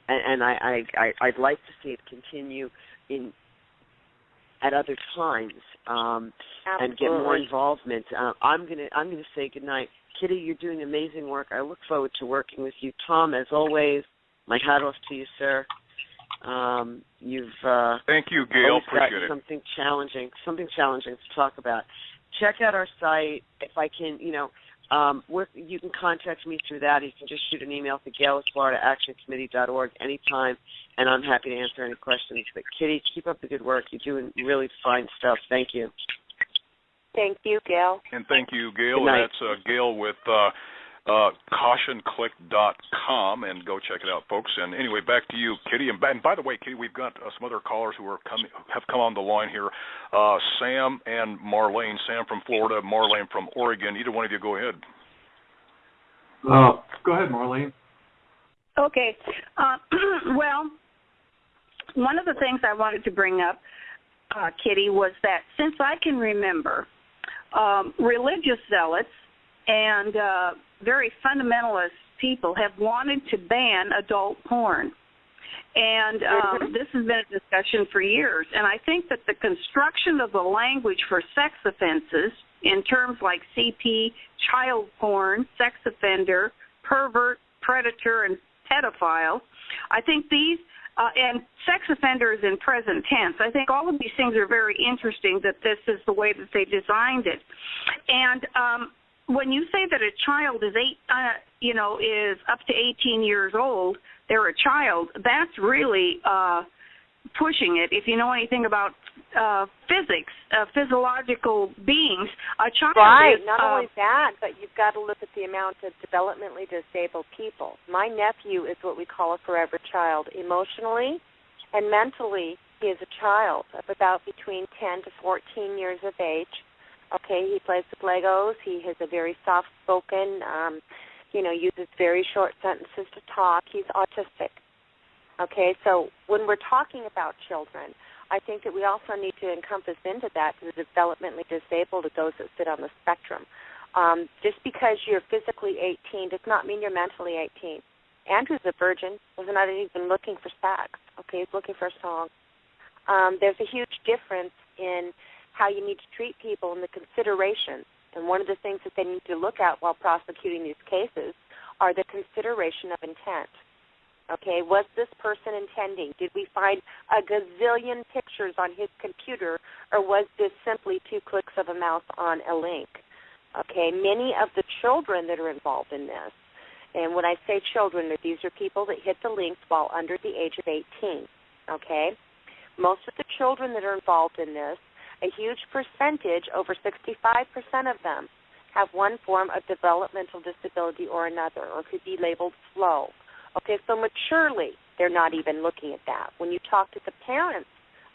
and I'd like to see it continue at other times and get more involvement. I'm gonna say goodnight. Kitty, you're doing amazing work. I look forward to working with you. Tom, as always, my hat off to you, sir. You've thank you, Gail. Appreciate it. Something challenging to talk about. Check out our site. If I can, you can contact me through that. You can just shoot an email to gail@floridaactioncommittee.org anytime, and I'm happy to answer any questions. But Kitty, keep up the good work. You're doing really fine stuff. Thank you. Thank you, Gail. And thank you, Gail. Good night. And that's Gail with cautionclick.com, and go check it out, folks. And anyway, back to you, Kitty. And by the way, Kitty, we've got some other callers who have come on the line here. Sam and Marlene. Sam from Florida, Marlene from Oregon. Either one of you, go ahead. Go ahead, Marlene. Okay. Well, one of the things I wanted to bring up, Kitty, was that since I can remember, religious zealots and very fundamentalist people have wanted to ban adult porn. And this has been a discussion for years. And I think that the construction of the language for sex offenses in terms like CP, child porn, sex offender, pervert, predator, and pedophile, I think these, and sex offenders in present tense, I think all of these things are very interesting that this is the way that they designed it. And when you say that a child is is up to 18 years old, they're a child, that's really pushing it. If you know anything about physics, physiological beings, a child right. is... Not only that, but you've got to look at the amount of developmentally disabled people. My nephew is what we call a forever child. Emotionally and mentally, he is a child of about between 10 to 14 years of age. Okay, he plays with Legos. He has a very soft-spoken, uses very short sentences to talk. He's autistic. Okay, so when we're talking about children, I think that we also need to encompass into that the developmentally disabled, those that sit on the spectrum. Just because you're physically 18 does not mean you're mentally 18. Andrew's a virgin. Was not even looking for sex. Okay, he's looking for a song. There's a huge difference in how you need to treat people and the considerations. And one of the things that they need to look at while prosecuting these cases are the consideration of intent. Okay, was this person intending? Did we find a gazillion pictures on his computer, or was this simply 2 clicks of a mouse on a link? Okay, many of the children that are involved in this, and when I say children, these are people that hit the links while under the age of 18. Okay, most of the children that are involved in this, a huge percentage, over 65% of them, have one form of developmental disability or another, or could be labeled slow. Okay, so maturely, they're not even looking at that. When you talk to the parents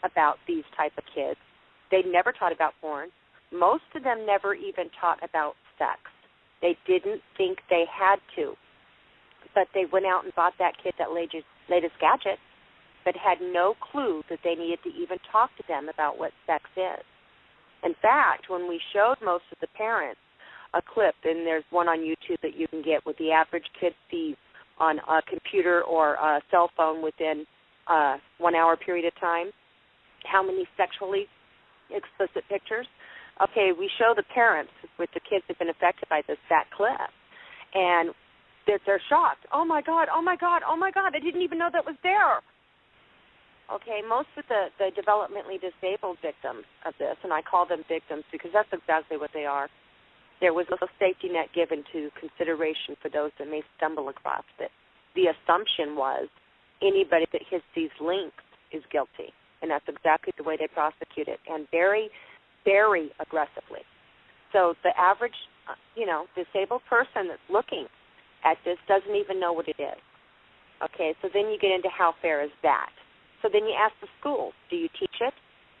about these type of kids, they never taught about porn. Most of them never even taught about sex. They didn't think they had to, but they went out and bought that kid that latest gadget, but had no clue that they needed to even talk to them about what sex is. In fact, when we showed most of the parents a clip, and there's one on YouTube that you can get, what the average kid sees on a computer or a cell phone within a 1 hour period of time, how many sexually explicit pictures. Okay, we show the parents with the kids that have been affected by that clip, and they're shocked. Oh, my God, oh, my God, oh, my God, I didn't even know that was there. Okay, most of the developmentally disabled victims of this, and I call them victims because that's exactly what they are, there was a safety net given to consideration for those that may stumble across it. The assumption was anybody that hits these links is guilty, and that's exactly the way they prosecute it, and very, very aggressively. So the average, disabled person that's looking at this doesn't even know what it is. Okay, so then you get into how fair is that. So then you ask the schools, do you teach it?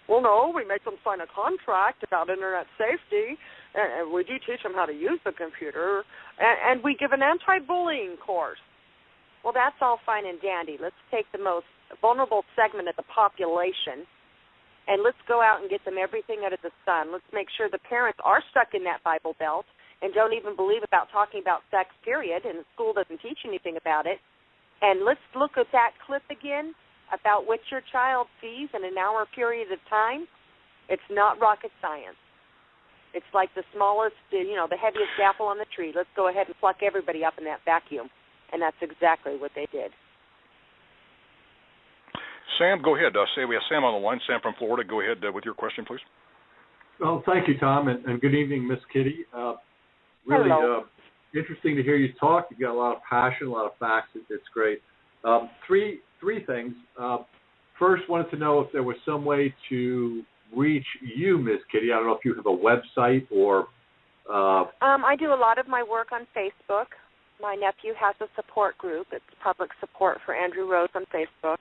Well, no, we make them sign a contract about Internet safety, and we do teach them how to use the computer, and we give an anti-bullying course. Well, that's all fine and dandy. Let's take the most vulnerable segment of the population, and let's go out and get them everything out of the sun. Let's make sure the parents are stuck in that Bible Belt and don't even believe about talking about sex, period, and the school doesn't teach anything about it. And let's look at that clip again about what your child sees in an hour period of time. It's not rocket science. It's like the smallest, the heaviest apple on the tree. Let's go ahead and pluck everybody up in that vacuum. And that's exactly what they did. Sam, go ahead. We have Sam on the line. Sam from Florida. Go ahead with your question, please. Well, thank you, Tom, and good evening, Miss Kitty. Really interesting to hear you talk. You've got a lot of passion, a lot of facts. It's great. Three things. First, wanted to know if there was some way to reach you, Miss Kitty. I don't know if you have a website or... I do a lot of my work on Facebook. My nephew has a support group. It's public support for Andrew Rose on Facebook.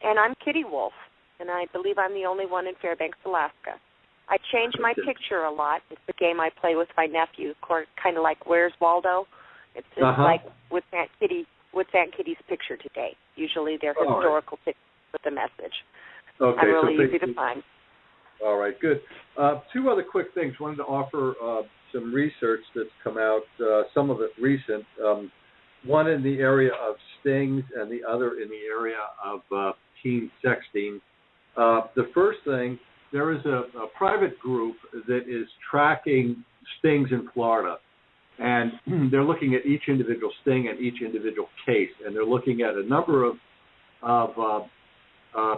And I'm Kitty Wolf, and I believe I'm the only one in Fairbanks, Alaska. I change my picture a lot. It's the game I play with my nephew, kind of like Where's Waldo? It's like with Aunt Kitty's picture today. Usually they're historical pictures with a message. Okay, I'm really easy to find. All right, good. Two other quick things. Wanted to offer some research that's come out, some of it recent, one in the area of stings and the other in the area of teen sexting. The first thing, there is a private group that is tracking stings in Florida, and they're looking at each individual sting and each individual case, and they're looking at a number of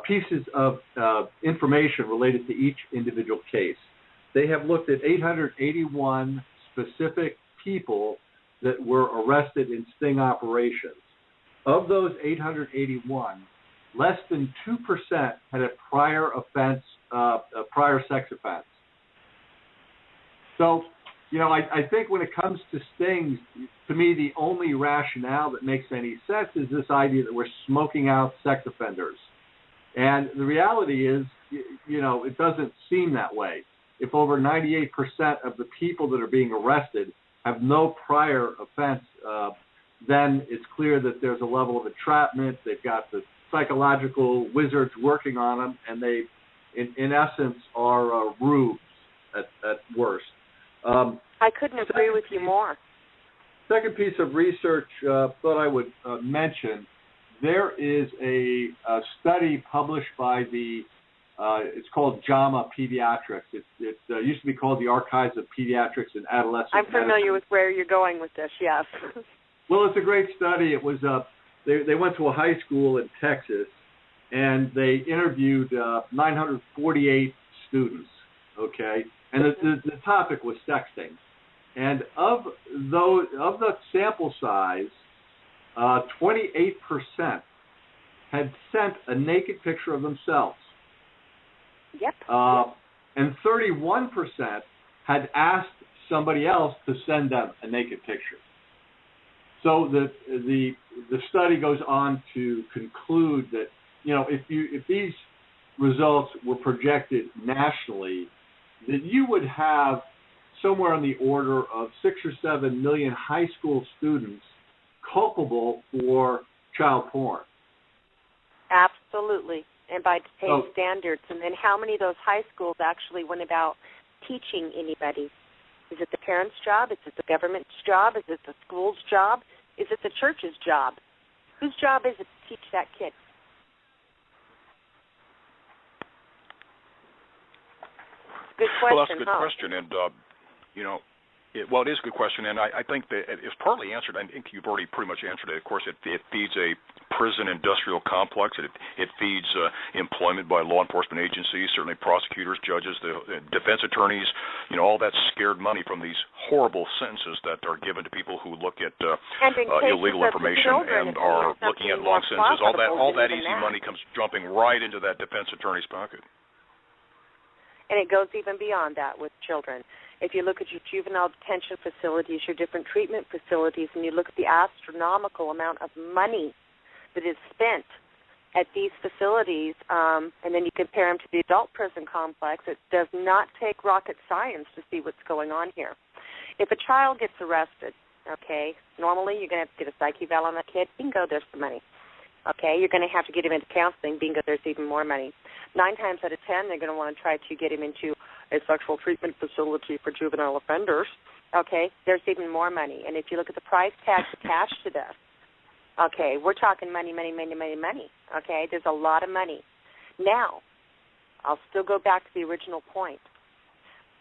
pieces of information related to each individual case. They have looked at 881 specific people that were arrested in sting operations. Of those 881, less than 2% had a prior offense, a prior sex offense. So, I think when it comes to stings, to me, the only rationale that makes any sense is this idea that we're smoking out sex offenders. And the reality is, it doesn't seem that way. If over 98% of the people that are being arrested have no prior offense, then it's clear that there's a level of entrapment. They've got the psychological wizards working on them, and they, in essence, are rubes at worst. I couldn't agree with you more. Second piece of research thought I would mention, there is a study published by it's called JAMA Pediatrics. It used to be called the Archives of Pediatrics and Adolescent I'm familiar with where you're going with this, yes. Well, it's a great study. It was they went to a high school in Texas, and they interviewed 948 students, okay? And the topic was sexting. And of the sample size, 28% had sent a naked picture of themselves. Yep. And 31% had asked somebody else to send them a naked picture. So the study goes on to conclude that if these results were projected nationally, that you would have somewhere on the order of 6 or 7 million high school students culpable for child porn. Absolutely, and by today's standards. And then how many of those high schools actually went about teaching anybody? Is it the parents' job? Is it the government's job? Is it the school's job? Is it the church's job? Whose job is it to teach that kid? Good question. Well, that's a good question, and it is a good question, and I think that it's partly answered. I think you've already pretty much answered it. Of course, it feeds a prison industrial complex. It feeds employment by law enforcement agencies, certainly prosecutors, judges, the defense attorneys. All that scared money from these horrible sentences that are given to people who look at illegal information and are looking at long sentences. All that easy money comes jumping right into that defense attorney's pocket. And it goes even beyond that with children. If you look at your juvenile detention facilities, your different treatment facilities, and you look at the astronomical amount of money that is spent at these facilities, and then you compare them to the adult prison complex, it does not take rocket science to see what's going on here. If a child gets arrested, normally you're going to have to get a psych eval on that kid. Bingo, there's some money. You're going to have to get him into counseling. Bingo, there's even more money. 9 times out of 10, they're going to want to try to get him into a sexual treatment facility for juvenile offenders. There's even more money. And if you look at the price tag attached to this, we're talking money. There's a lot of money. Now, I'll still go back to the original point.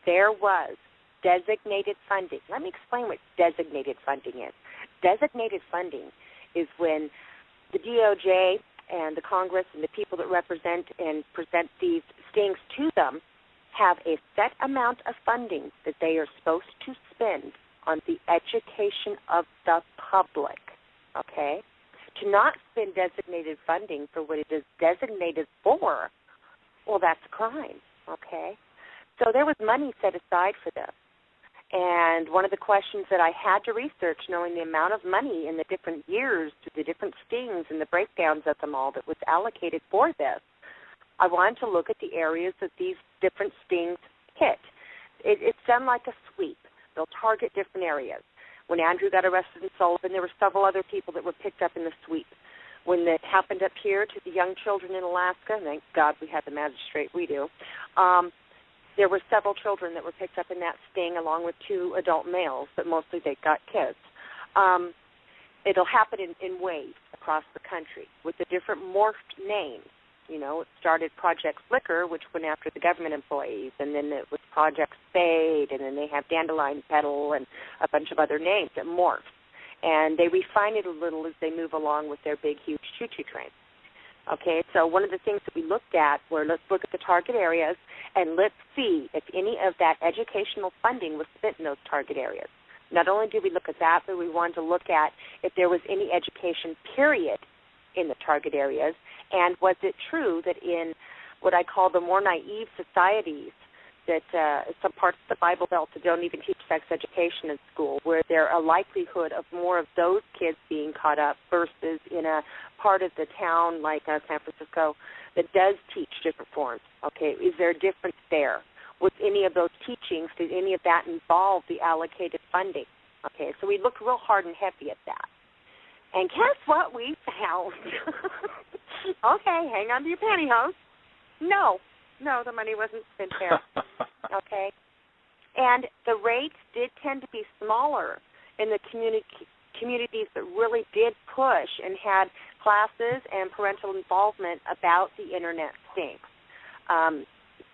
There was designated funding. Let me explain what designated funding is. Designated funding is when the DOJ and the Congress and the people that represent and present these stings to them have a set amount of funding that they are supposed to spend on the education of the public, okay? To not spend designated funding for what it is designated for, well, that's a crime, okay? So there was money set aside for this. And one of the questions that I had to research, knowing the amount of money in the different years, the different stings and the breakdowns of them all that was allocated for this, I wanted to look at the areas that these different stings hit. It's done like a sweep. They'll target different areas. When Andrew got arrested in Sullivan, there were several other people that were picked up in the sweep. When it happened up here to the young children in Alaska, and thank God we have the magistrate, we do, there were several children that were picked up in that sting along with 2 adult males, but mostly they got kids. It'll happen in waves across the country with the different morphed names. You know, it started Project Flicker, which went after the government employees, and then it was Project Spade, and then they have Dandelion Petal and a bunch of other names that morph. And they refine it a little as they move along with their big, huge choo-choo train. Okay, so one of the things that we looked at were, let's look at the target areas, and let's see if any of that educational funding was spent in those target areas. Not only did we look at that, but we wanted to look at if there was any education, period, in the target areas, and was it true that in what I call the more naive societies, that some parts of the Bible Belt that don't even teach sex education in school, where there a likelihood of more of those kids being caught up versus in a part of the town like San Francisco that does teach different forms. Okay, is there a difference there? With any of those teachings, did any of that involve the allocated funding? Okay, so we looked real hard and heavy at that. And guess what we found? Okay, hang on to your pantyhose. No, the money wasn't spent there. Okay? And the rates did tend to be smaller in the communities that really did push and had classes and parental involvement about the Internet stinks.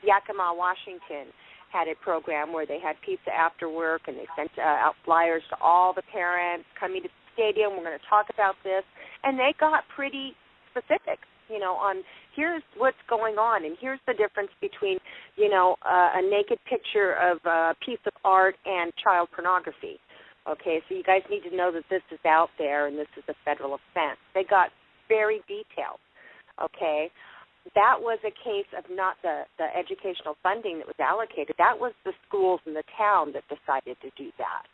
Yakima, Washington had a program where they had pizza after work, and they sent out flyers to all the parents coming to the stadium. We're going to talk about this. And they got pretty specific, you know, on here's what's going on, and here's the difference between, you know, a naked picture of a piece of art and child pornography. Okay, so you guys need to know that this is out there and this is a federal offense. They got very detailed. Okay, that was a case of not the educational funding that was allocated. That was the schools in the town that decided to do that.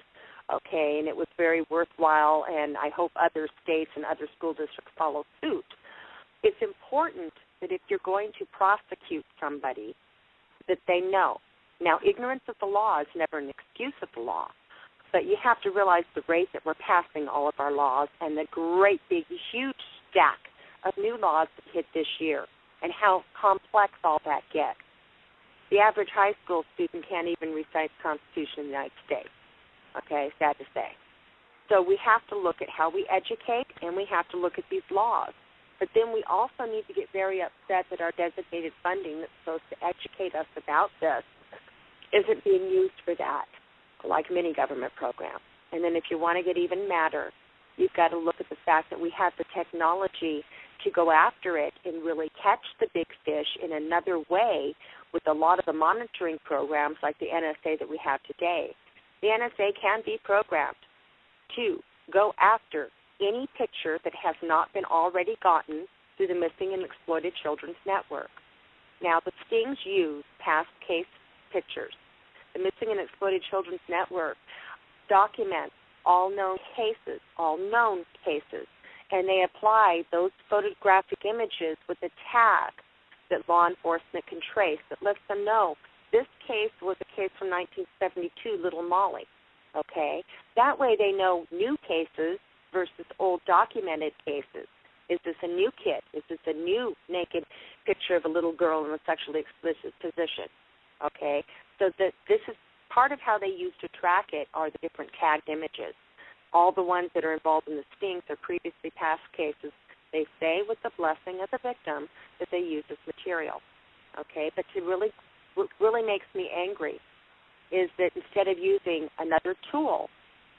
Okay, and it was very worthwhile, and I hope other states and other school districts follow suit. It's important that if you're going to prosecute somebody, that they know. Now, ignorance of the law is never an excuse of the law, but you have to realize the rate that we're passing all of our laws and the great, big, huge stack of new laws that hit this year and how complex all that gets. The average high school student can't even recite the Constitution of the United States. Okay, sad to say. So we have to look at how we educate, and we have to look at these laws. But then we also need to get very upset that our designated funding that's supposed to educate us about this isn't being used for that, like many government programs. And then if you want to get even madder, you've got to look at the fact that we have the technology to go after it and really catch the big fish in another way with a lot of the monitoring programs like the NSA that we have today. The NSA can be programmed to go after any picture that has not been already gotten through the Missing and Exploited Children's Network. Now, the stings use past case pictures. The Missing and Exploited Children's Network documents all known cases, and they apply those photographic images with a tag that law enforcement can trace that lets them know this case was a case from 1972, Little Molly, okay? That way they know new cases versus old documented cases. Is this a new kid? Is this a new naked picture of a little girl in a sexually explicit position, okay? So this is part of how they use to track it are the different tagged images. All the ones that are involved in the stings are previously past cases. They say with the blessing of the victim that they use this material, okay? But what really makes me angry is that instead of using another tool,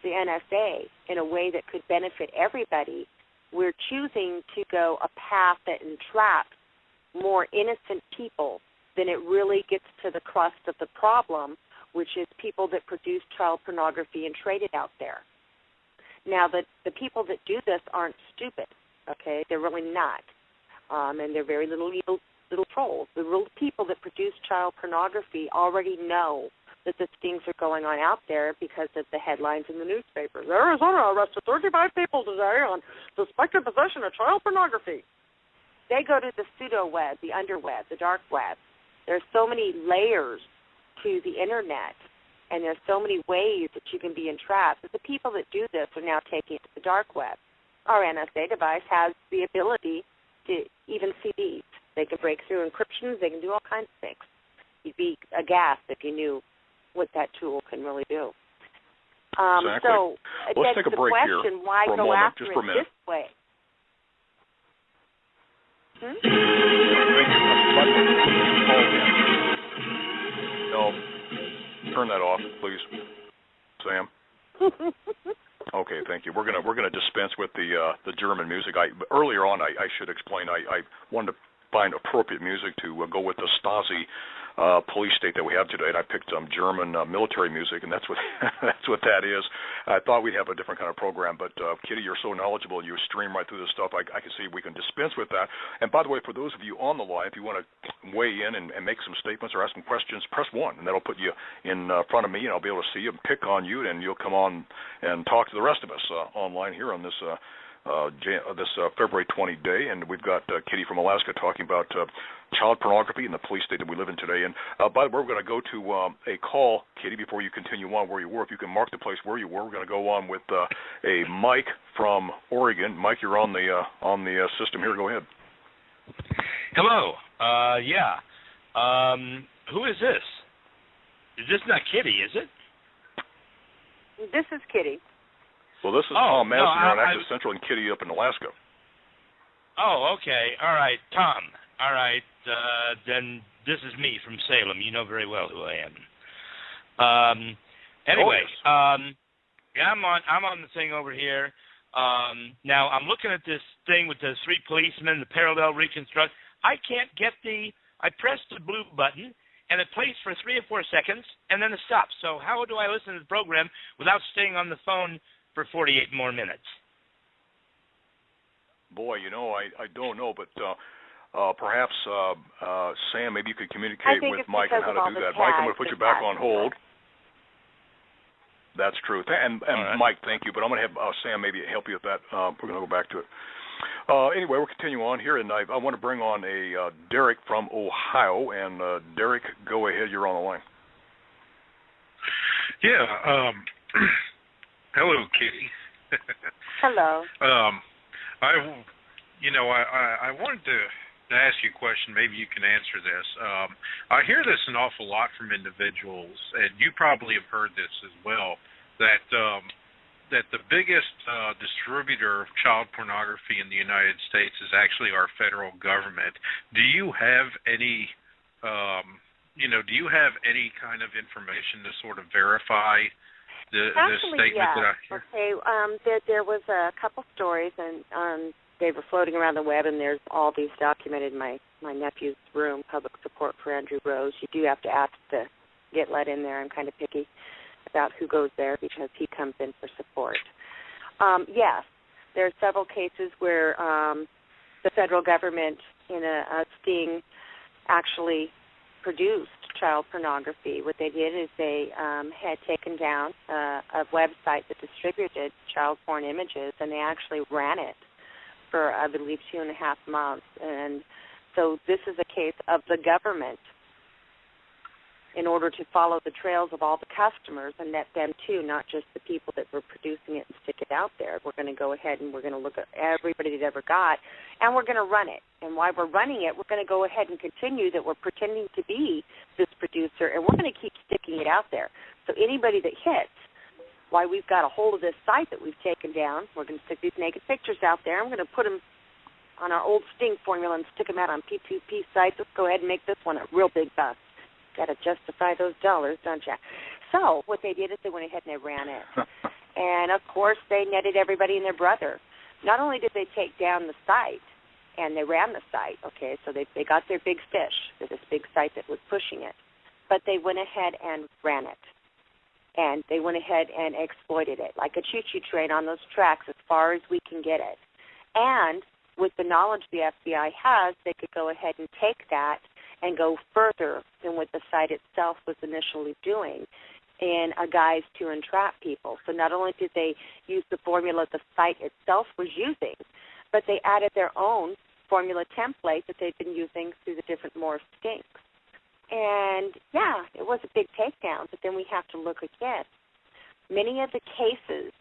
the NSA, in a way that could benefit everybody, we're choosing to go a path that entraps more innocent people than it really gets to the crust of the problem, which is people that produce child pornography and trade it out there. Now, the people that do this aren't stupid, okay? They're really not. And they're very little evil little trolls. The real people that produce child pornography already know that these things are going on out there because of the headlines in the newspapers. Arizona arrested 35 people today on suspected possession of child pornography. They go to the pseudo-web, the underweb, the dark web. There's so many layers to the Internet, and there's so many ways that you can be entrapped, that the people that do this are now taking it to the dark web. Our NSA device has the ability to even see these. They can break through encryptions. They can do all kinds of things. You'd be aghast if you knew what that tool can really do. Exactly. So let's take a break question, here why for a go moment, after just for a it minute. this way? No, turn that off, please, Sam. Okay, thank you. We're gonna dispense with the German music. Earlier on, I should explain. I wanted to find appropriate music to go with the Stasi police state that we have today, and I picked some German military music, and that's what that's what that is. I thought we'd have a different kind of program, but Kitty, you're so knowledgeable, and you stream right through this stuff. I can see we can dispense with that. And by the way, for those of you on the line, if you want to weigh in and make some statements or ask some questions, press 1, and that'll put you in front of me, and I'll be able to see you and pick on you, and you'll come on and talk to the rest of us online here on this February 20 day, and we've got Kitty from Alaska talking about child pornography in the police state that we live in today. And by the way, we're going to go to a call, Kitty, before you continue on where you were. If you can mark the place where you were, we're going to go on with a Mike from Oregon. Mike, you're on the system here. Go ahead. Hello. Yeah. Who is this? Is this not Kitty, is it? This is Kitty. Well, this is Tom Madison here on I Access Central and Kitty up in Alaska. Oh, okay. All right, Tom. All right. Then this is me from Salem. You know very well who I am. Anyway, yeah, I'm on the thing over here. Now I'm looking at this thing with the 3 policemen, the parallel reconstruct. I can't get I pressed the blue button, and it plays for 3 or 4 seconds, and then it stops. So how do I listen to the program without staying on the phone for 48 more minutes? Boy, I don't know, but perhaps, Sam, maybe you could communicate with Mike on how to do that. Mike, I'm going to put you back on hold. That's true. And right. Mike, thank you, but I'm going to have Sam maybe help you with that. We're going to go back to it. Anyway, we'll continue on here, and I want to bring on a Derek from Ohio. And Derek, go ahead. You're on the line. Yeah. Hello, Kitty. Hello. I wanted to ask you a question. Maybe you can answer this. I hear this an awful lot from individuals, and you probably have heard this as well, that the biggest distributor of child pornography in the United States is actually our federal government. Do you have any, do you have any kind of information to sort of verify this statement that I hear? Okay, there was a couple stories, and they were floating around the web, and there's all these documented in my nephew's room, Public Support for Andrew Rose. You do have to ask to get let in there. I'm kind of picky about who goes there because he comes in for support. Yes, there are several cases where the federal government in a sting actually produced child pornography. What they did is they had taken down a website that distributed child porn images, and they actually ran it for, I believe, 2.5 months. And so this is a case of the government, in order to follow the trails of all the customers and net them too, not just the people that were producing it and stick it out there. We're going to go ahead and we're going to look at everybody that ever got, and we're going to run it. And while we're running it, we're going to go ahead and continue that we're pretending to be this producer, and we're going to keep sticking it out there. So anybody that hits, why we've got a hold of this site that we've taken down, we're going to stick these naked pictures out there. I'm going to put them on our old Sting formula and stick them out on P2P sites. Let's go ahead and make this one a real big bust. Got to justify those dollars, don't you? So what they did is they went ahead and they ran it. And, of course, they netted everybody and their brother. Not only did they take down the site, and they ran the site, okay, so they got their big fish, this big site that was pushing it, but they went ahead and ran it. And they went ahead and exploited it, like a choo-choo train on those tracks as far as we can get it. And with the knowledge the FBI has, they could go ahead and take that and go further than what the site itself was initially doing in a guise to entrap people. So not only did they use the formula the site itself was using, but they added their own formula template that they've been using through the different morph stinks. And, yeah, it was a big takedown, but then we have to look again. Many of the cases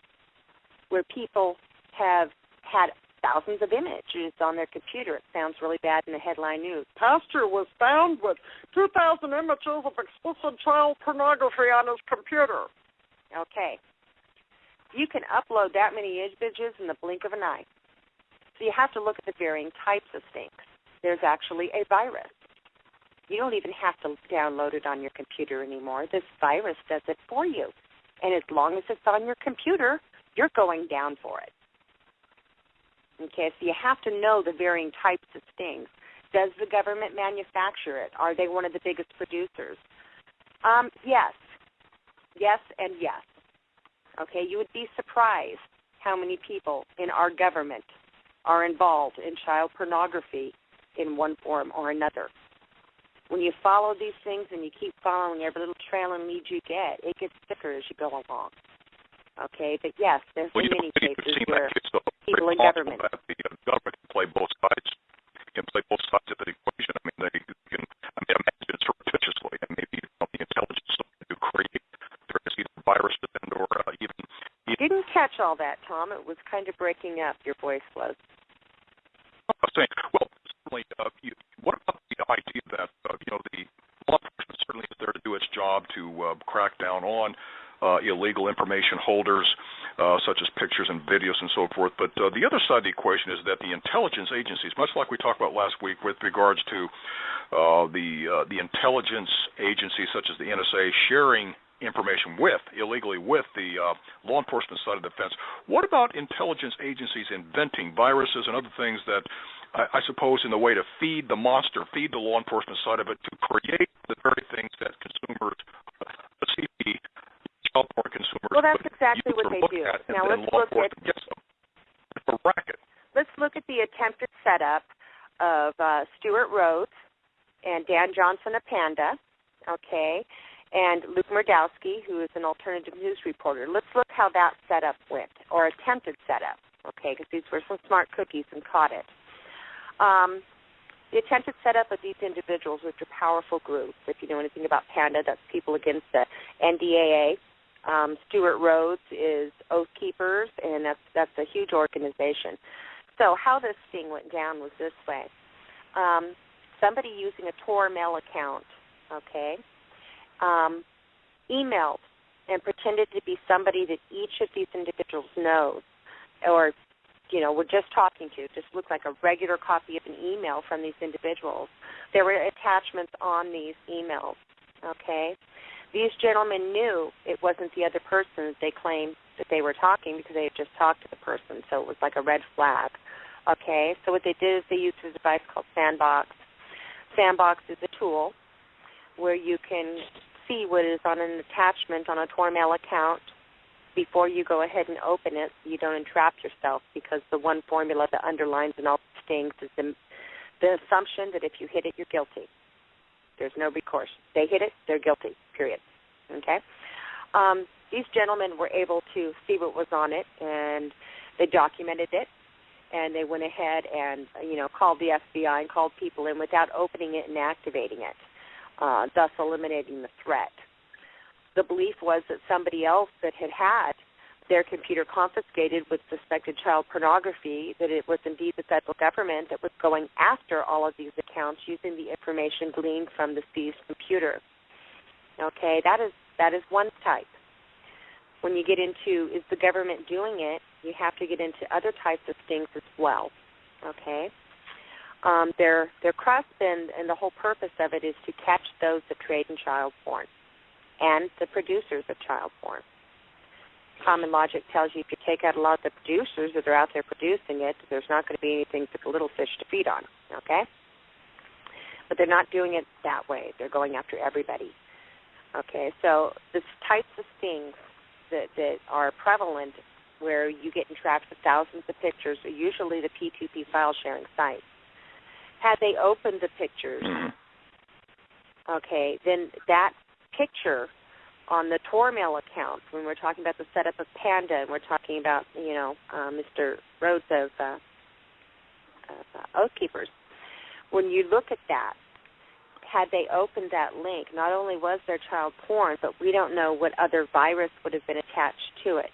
where people have had thousands of images on their computer, it sounds really bad in the headline news. Pastor was found with 2,000 images of explicit child pornography on his computer. Okay. You can upload that many images in the blink of an eye. So you have to look at the varying types of stinks. There's actually a virus. You don't even have to download it on your computer anymore. This virus does it for you. And as long as it's on your computer, you're going down for it. Okay, so you have to know the varying types of stings. Does the government manufacture it? Are they one of the biggest producers? Yes. Yes and yes. Okay, you would be surprised how many people in our government are involved in child pornography in one form or another. When you follow these things and you keep following every little trail and lead you get, it gets thicker as you go along. Okay, but yes, there's been many cases where people in government. The government can play both sides. Can play both sides of the equation. I mean, they can. I mean, imagine it surreptitiously, and maybe the intelligence to create there is either viruses and or even. Didn't catch all that, Tom. It was kind of breaking up. Your voice was. I was saying, well, certainly. What about the idea that the law enforcement certainly is there to do its job to crack down on illegal information holders, such as pictures and videos and so forth. But the other side of the equation is that the intelligence agencies, much like we talked about last week with regards to the intelligence agencies such as the NSA sharing information illegally with the law enforcement side of the fence, what about intelligence agencies inventing viruses and other things that I suppose in the way to feed the monster, feed the law enforcement side of it to create the very things that consumers, child porn consumers. Well, that's exactly what they do. Now let's look at the attempted setup of Stuart Rhodes and Dan Johnson of Panda, okay, and Luke Murdowski, who is an alternative news reporter. Let's look how that setup went, or attempted setup, okay, because these were some smart cookies and caught it. The attempted setup of these individuals, which are powerful groups. If you know anything about Panda, that's people against the NDAA. Stuart Rhodes is Oath Keepers, and that's a huge organization. So how this thing went down was this way. Somebody using a Tor mail account, okay, emailed and pretended to be somebody that each of these individuals knows or we're just talking to, just looked like a regular copy of an email from these individuals. There were attachments on these emails, okay? These gentlemen knew it wasn't the other person that they claimed that they were talking because they had just talked to the person, so it was like a red flag, okay? So what they did is they used a device called Sandbox. Sandbox is a tool where you can see what is on an attachment on a Tor mail account before you go ahead and open it so you don't entrap yourself, because the one formula that underlines in all stings is the assumption that if you hit it, you're guilty. There's no recourse. They hit it, they're guilty, period. Okay? These gentlemen were able to see what was on it, and they documented it, and they went ahead and, called the FBI and called people in without opening it and activating it, thus eliminating the threat. The belief was that somebody else that had their computer confiscated with suspected child pornography, that it was indeed the federal government that was going after all of these accounts using the information gleaned from the seized computer. Okay, that is one type. When you get into, is the government doing it, you have to get into other types of things as well. Okay? Their crust and the whole purpose of it is to catch those that trade in child porn and the producers of child porn. common logic tells you if you take out a lot of the producers that are out there producing it, there's not going to be anything for the little fish to feed on, okay? But they're not doing it that way. They're going after everybody, okay? So the types of stings that are prevalent where you get entrapped with thousands of pictures are usually the P2P file-sharing sites. Had they opened the pictures, okay, then that picture on the Tormail account, when we're talking about the setup of Panda, and we're talking about, Mr. Rhodes of Oath Keepers, when you look at that, had they opened that link, not only was there child porn, but we don't know what other virus would have been attached to it.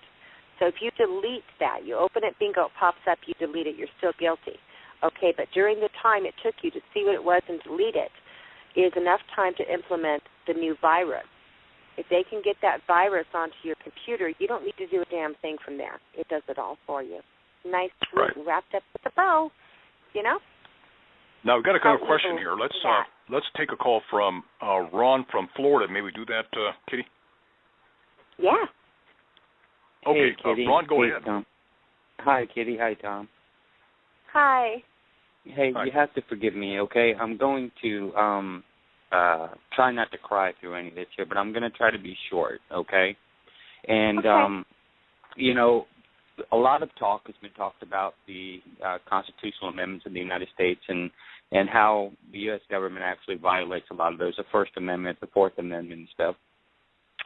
So if you delete that, you open it, bingo, it pops up, you delete it, you're still guilty. Okay, but during the time it took you to see what it was and delete it is enough time to implement the new virus. If they can get that virus onto your computer, you don't need to do a damn thing from there. It does it all for you. Nice, sweet, wrapped up with a bow, you know? Now, we've got a kind of question here. Let's take a call from Ron from Florida. May we do that, Kitty? Yeah. Okay, hey, Kitty. Ron, go ahead. Tom. Hi, Kitty. Hi, Tom. Hi. Hey, you have to forgive me, okay? I'm going to try not to cry through any of this here, but I'm going to try to be short, okay? And, a lot of talk has been talked about the constitutional amendments of the United States and how the U.S. government actually violates a lot of those, the First Amendment, the Fourth Amendment and stuff.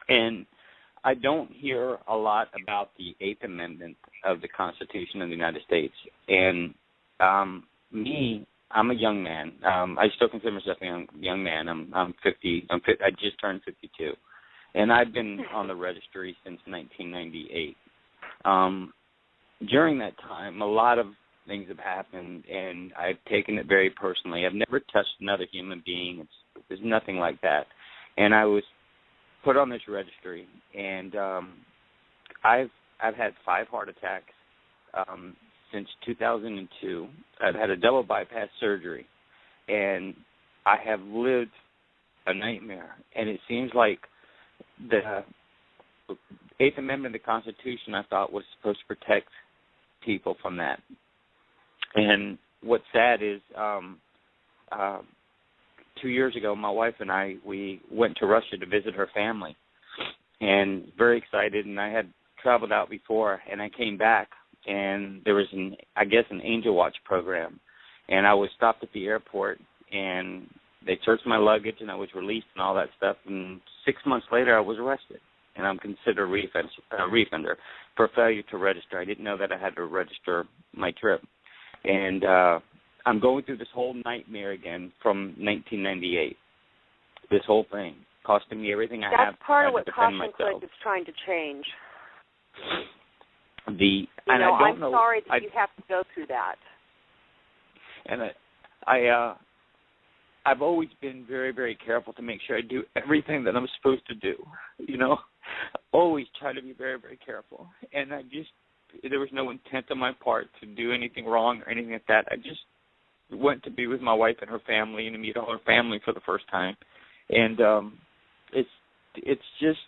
And I don't hear a lot about the Eighth Amendment of the Constitution of the United States. And I'm a young man. I still consider myself a young man. I'm 50. I just turned 52, and I've been on the registry since 1998. During that time, a lot of things have happened, and I've taken it very personally. I've never touched another human being. There's nothing like that. And I was put on this registry, and I've had 5 heart attacks since 2002. I've had a double bypass surgery, and I have lived a nightmare. And it seems like the Eighth Amendment of the Constitution, I thought, was supposed to protect people from that. And what's sad is 2 years ago, my wife and I, we went to Russia to visit her family, and very excited. And I had traveled out before, and I came back, and there was an Angel Watch program, and I was stopped at the airport, and they searched my luggage, and I was released and all that stuff. And 6 months later, I was arrested, and I'm considered a refender for failure to register. I didn't know that I had to register my trip, and I'm going through this whole nightmare again from 1998. This whole thing costing me everything I have. That's part of what Caution Click is trying to change. I'm sorry that you have to go through that. And I've always been very, very careful to make sure I do everything that I'm supposed to do. Always try to be very, very careful. And there was no intent on my part to do anything wrong or anything like that. I just went to be with my wife and her family and to meet all her family for the first time. And it's just,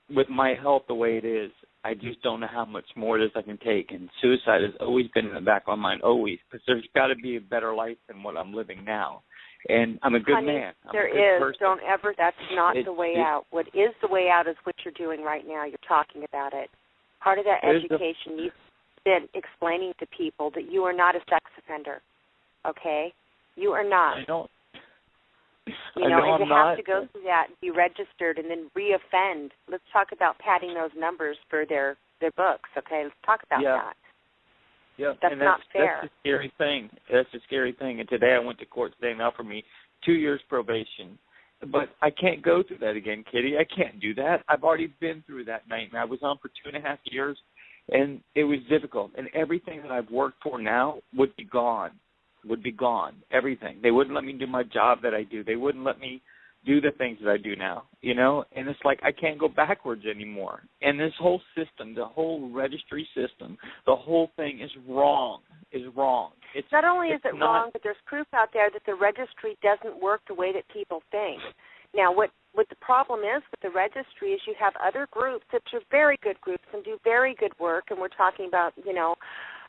with my health the way it is, I just don't know how much more this I can take. And suicide has always been in the back of my mind, always, because there's got to be a better life than what I'm living now. And I'm a good man. There is. Don't ever. That's not the way out. What is the way out is what you're doing right now. You're talking about it. Part of that education, you've been explaining to people that you are not a sex offender, okay? You are not. I don't. And you have to go through that and be registered and then re-offend. Let's talk about padding those numbers for their books, okay? Let's talk about that. Yeah, that's not fair. That's the scary thing. That's the scary thing. And today I went to court today and offered me 2 years probation. But I can't go through that again, Kitty. I can't do that. I've already been through that nightmare. I was on for 2.5 years, and it was difficult. And everything that I've worked for now would be gone. Everything. They wouldn't let me do my job that I do. They wouldn't let me do the things that I do now, and it's like I can't go backwards anymore. And this whole system, the whole registry system, the whole thing is wrong. It's not only is it wrong, but there's proof out there that the registry doesn't work the way that people think. Now, what the problem is with the registry is you have other groups that are very good groups and do very good work, and we're talking about,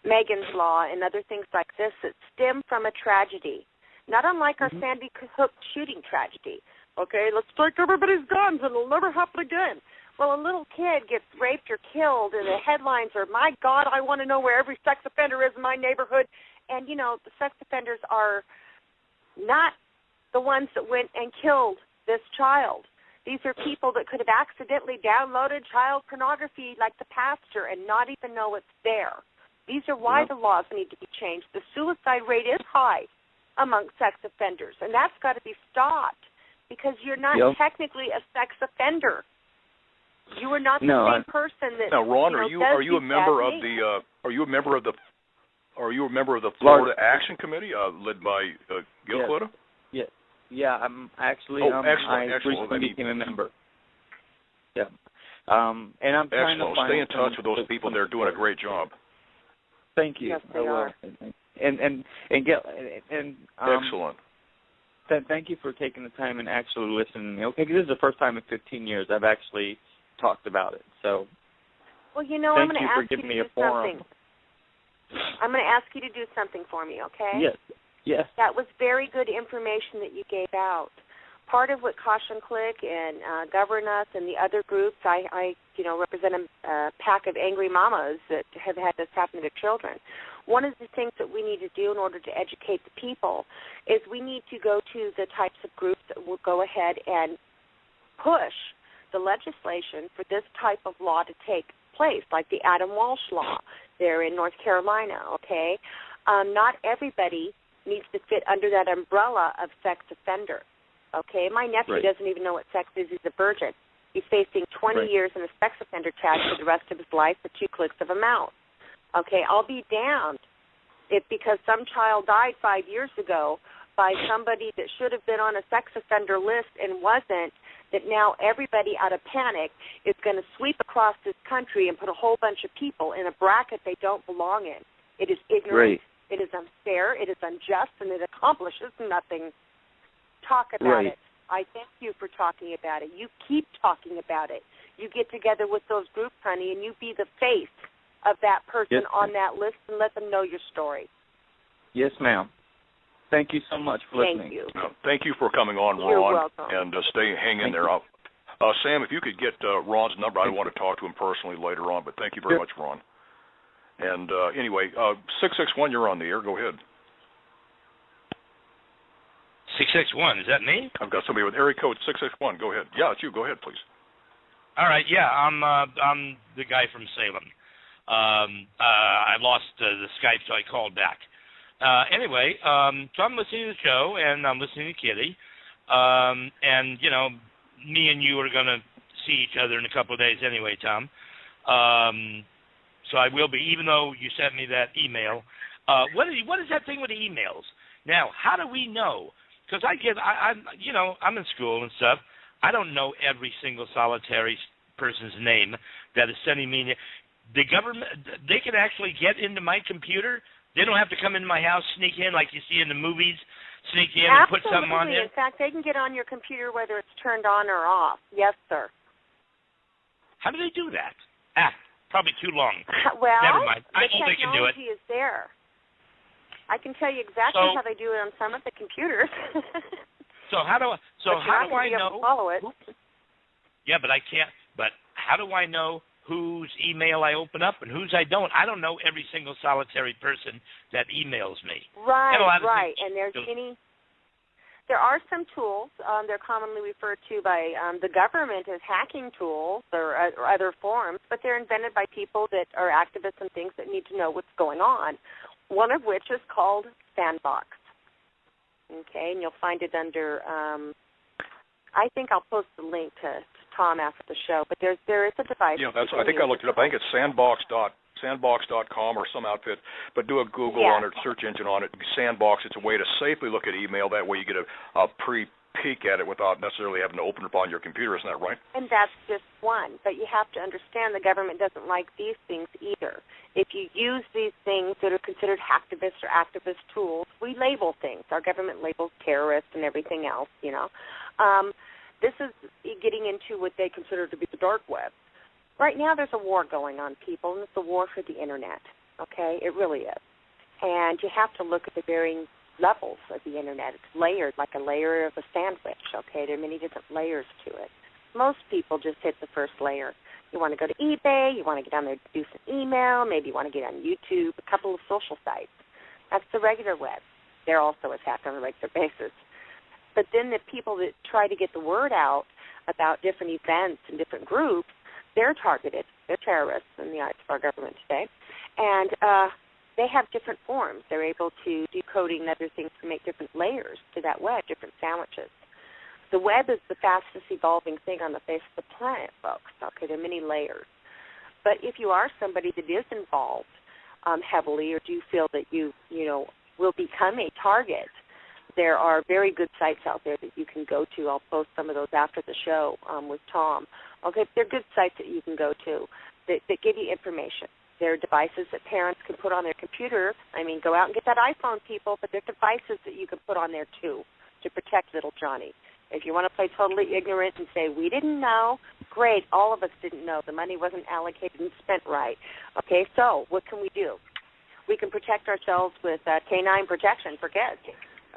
Megan's Law and other things like this that stem from a tragedy, not unlike our Sandy Hook shooting tragedy. Okay, let's take everybody's guns and it'll never happen again. Well, a little kid gets raped or killed, and the headlines are, my God, I want to know where every sex offender is in my neighborhood. And, the sex offenders are not the ones that went and killed this child. These are people that could have accidentally downloaded child pornography like the pastor and not even know it's there. These are why the laws need to be changed. The suicide rate is high among sex offenders, and that's got to be stopped because you're not technically a sex offender. You are not the same person that. Now, Ron, are you a member of the Florida Action Committee led by Gil Clotta? Yeah, I'm actually. Excellent. I recently became a member. Yeah, and I'm trying to find. Stay in touch with those people. They're doing a great job. Thank you. Yes, they are. And Gil, excellent. Thank you for taking the time and actually listening to me. Okay, this is the first time in 15 years I've actually talked about it. So, I'm going to ask you to do something. I'm going to ask you to do something for me, okay? Yes. That was very good information that you gave out. Part of what Caution Click and Govern Us and the other groups, I represent a pack of angry mamas that have had this happen to their children. One of the things that we need to do in order to educate the people is we need to go to the types of groups that will go ahead and push the legislation for this type of law to take place, like the Adam Walsh law there in North Carolina, okay? Not everybody needs to fit under that umbrella of sex offender, okay? My nephew doesn't even know what sex is. He's a virgin. He's facing 20 years in a sex offender tag for the rest of his life with 2 clicks of a mouse. Okay, I'll be damned if because some child died 5 years ago by somebody that should have been on a sex offender list and wasn't, that now everybody out of panic is going to sweep across this country and put a whole bunch of people in a bracket they don't belong in. It is ignorant. It is unfair. It is unjust, and it accomplishes nothing. Talk about it. I thank you for talking about it. You keep talking about it. You get together with those groups, honey, and you be the face of that person on that list and let them know your story. Yes, ma'am. Thank you so much for listening. Thank you. Thank you for coming on, Ron. You're welcome. And hang in there. Sam, if you could get Ron's number, I want to talk to him personally later on, but thank you very much, Ron. And anyway, 661, you're on the air. Go ahead. 661, is that me? I've got somebody with area code 661. Go ahead. Yeah, it's you. Go ahead, please. All right, yeah, I'm the guy from Salem. I lost the Skype, so I called back. Anyway, so I'm listening to the show, and I'm listening to Kitty. And, me and you are going to see each other in a couple of days anyway, Tom. So I will be, even though you sent me that email. What is that thing with the emails? Now, how do we know? Because I'm in school and stuff. I don't know every single solitary person's name that is sending me. The government, they can actually get into my computer. They don't have to come into my house, sneak in like you see in the movies, sneak in and put something on there. In fact, they can get on your computer whether it's turned on or off. Yes, sir. How do they do that? Probably too long. Well, never mind. I know they can do it. The technology is there. I can tell you exactly how they do it on some of the computers. So how do I know? Follow it. Yeah, but I can't. But how do I know whose email I open up and whose I don't? I don't know every single solitary person that emails me. Right. And there are some tools. They're commonly referred to by the government as hacking tools or other forms, but they're invented by people that are activists and things that need to know what's going on. One of which is called Sandbox. Okay, and you'll find it under, I think I'll post the link to Tom after the show, but there is a device. Yeah, I think I looked it up. I think it's sandbox.com or some outfit, but do a Google on it, search engine on it. Sandbox, it's a way to safely look at email. That way you get a pre-peek at it without necessarily having to open it up on your computer. Isn't that right? And that's just one, but you have to understand the government doesn't like these things either. If you use these things that are considered hacktivist or activist tools, we label things. Our government labels terrorists and everything else, This is getting into what they consider to be the dark web. Right now there's a war going on, people, and it's a war for the Internet, okay? It really is. And you have to look at the varying levels of the Internet. It's layered like a layer of a sandwich, okay? There are many different layers to it. Most people just hit the first layer. You want to go to eBay, you want to get on there to do some email, maybe you want to get on YouTube, a couple of social sites. That's the regular web. They're also attacked on a regular basis. But then the people that try to get the word out about different events and different groups, they're targeted. They're terrorists in the eyes of our government today. And they have different forms. They're able to do coding and other things to make different layers to that web, different sandwiches. The web is the fastest evolving thing on the face of the planet, folks. Okay, there are many layers. But if you are somebody that is involved heavily, or do you feel that you will become a target, there are very good sites out there that you can go to. I'll post some of those after the show with Tom. Okay, they're good sites that you can go to that give you information. There are devices that parents can put on their computer. I mean, go out and get that iPhone, people, but there are devices that you can put on there, too, to protect little Johnny. If you want to play totally ignorant and say, we didn't know, great, all of us didn't know. The money wasn't allocated and spent right. Okay, so what can we do? We can protect ourselves with canine protection for kids.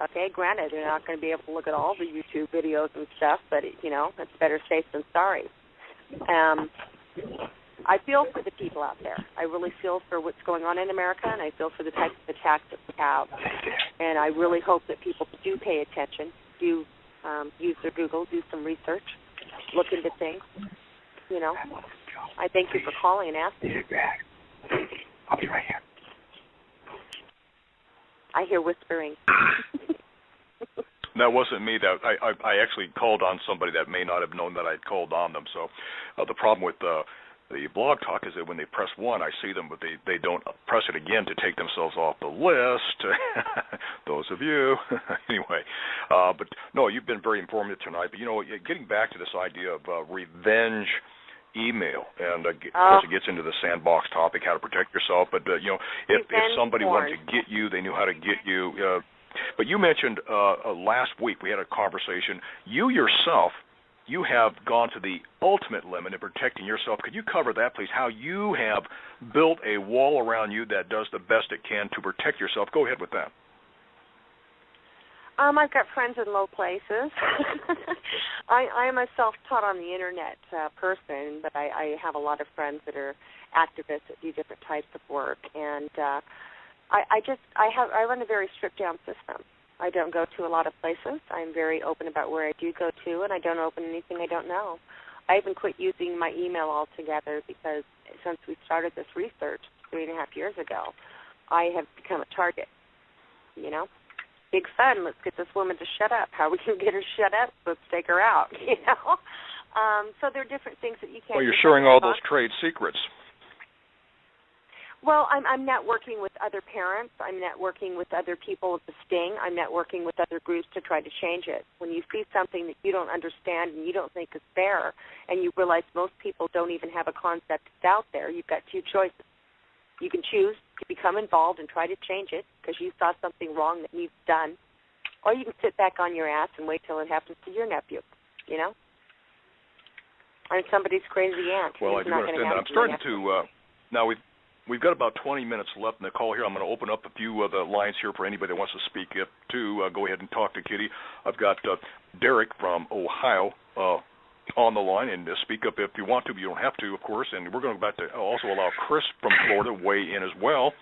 Okay, granted, they're not going to be able to look at all the YouTube videos and stuff, but, it's better safe than sorry. I feel for the people out there. I really feel for what's going on in America, and I feel for the types of attacks that we have. And I really hope that people do pay attention, do use their Google, do some research, look into things. I thank you for calling and asking. I'll be right here. I hear whispering. That wasn't me. That I actually called on somebody that may not have known that I'd called on them. So the problem with the Blog Talk is that when they press 1, I see them, but they don't press it again to take themselves off the list. Those of you. Anyway, but no, you've been very informative tonight. But, getting back to this idea of revenge email, and of course it gets into the sandbox topic, how to protect yourself. But, if somebody wanted to get you, they knew how to get you. But you mentioned last week we had a conversation. You yourself, you have gone to the ultimate limit in protecting yourself. Could you cover that, please, how you have built a wall around you that does the best it can to protect yourself? Go ahead with that. I've got friends in low places. I am a self-taught on the Internet person, but I have a lot of friends that are activists that do different types of work. And I run a very stripped-down system. I don't go to a lot of places. I'm very open about where I do go to, and I don't open anything I don't know. I even quit using my email altogether because since we started this research 3.5 years ago, I have become a target. Big fun. Let's get this woman to shut up. How we can get her shut up? Let's take her out. So there are different things that you can't. Well, you're sharing all those trade secrets. Well, I'm networking with other parents. I'm networking with other people with the sting. I'm networking with other groups to try to change it. When you see something that you don't understand and you don't think is fair, and you realize most people don't even have a concept that's out there, you've got two choices. You can choose to become involved and try to change it because you saw something wrong that needs done, or you can sit back on your ass and wait till it happens to your nephew, I'm somebody's crazy aunt. Well, I do understand that. I'm starting to, now we've got about 20 minutes left in the call here. I'm going to open up a few of the lines here for anybody that wants to speak up too. Go ahead and talk to Kitty. I've got Derek from Ohio on the line, and speak up if you want to, but you don't have to, of course. And we're going to about to also allow Chris from Florida weigh in as well,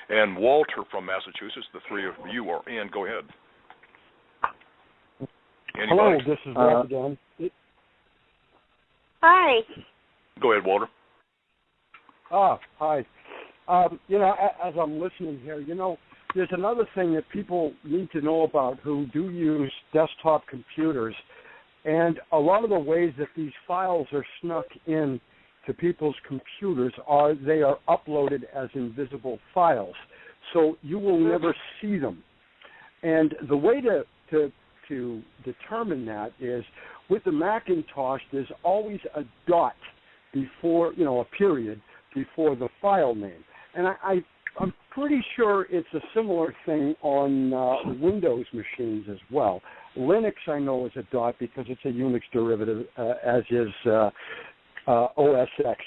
and Walter from Massachusetts. The three of you are in. Go ahead. Anybody? Hello, this is Rob again. Hi. Go ahead, Walter. Hi. As I'm listening here, there's another thing that people need to know about who do use desktop computers. And a lot of the ways that these files are snuck in to people's computers they are uploaded as invisible files. So you will never see them. And the way to determine that is with the Macintosh, there's always a dot before, a period before the file name. And I'm pretty sure it's a similar thing on Windows machines as well. Linux, I know, is a dot because it's a Unix derivative, as is OS X.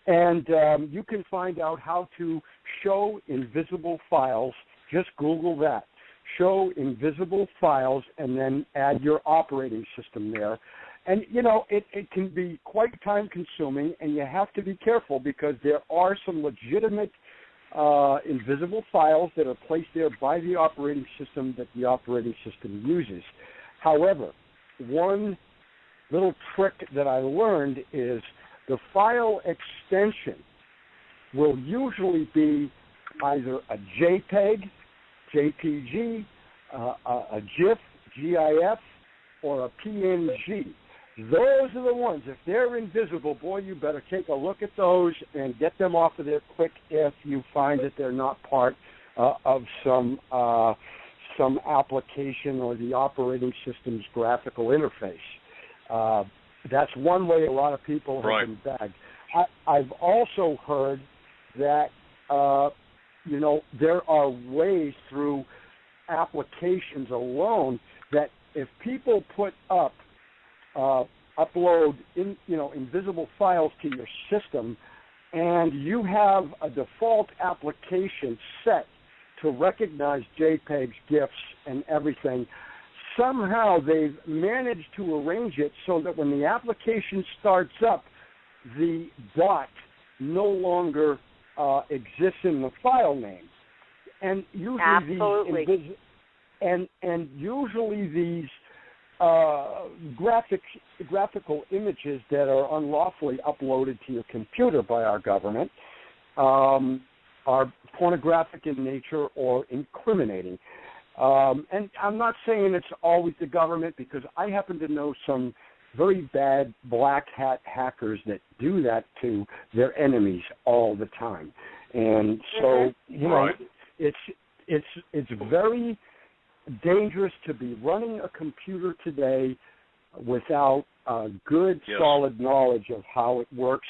And you can find out how to show invisible files. Just Google that. Show invisible files and then add your operating system there. And, you know, it can be quite time-consuming, and you have to be careful because there are some legitimate invisible files that are placed there by the operating system that the operating system uses. However, one little trick that I learned is the file extension will usually be either a JPEG, JPG, a GIF, GIF, or a PNG. Those are the ones. If they're invisible, boy, you better take a look at those and get them off of there quick if you find that they're not part of some application or the operating system's graphical interface. That's one way a lot of people have been bagged. I've also heard that, you know, there are ways through applications alone that if people put up upload invisible files to your system, and you have a default application set to recognize JPEGs, GIFs, and everything, somehow they've managed to arrange it so that when the application starts up, the dot no longer exists in the file name. And usually usually these graphical images that are unlawfully uploaded to your computer by our government are pornographic in nature or incriminating. And I'm not saying it's always the government, because I happen to know some very bad black hat hackers that do that to their enemies all the time. And so, you know, it's very dangerous to be running a computer today without good, solid knowledge of how it works.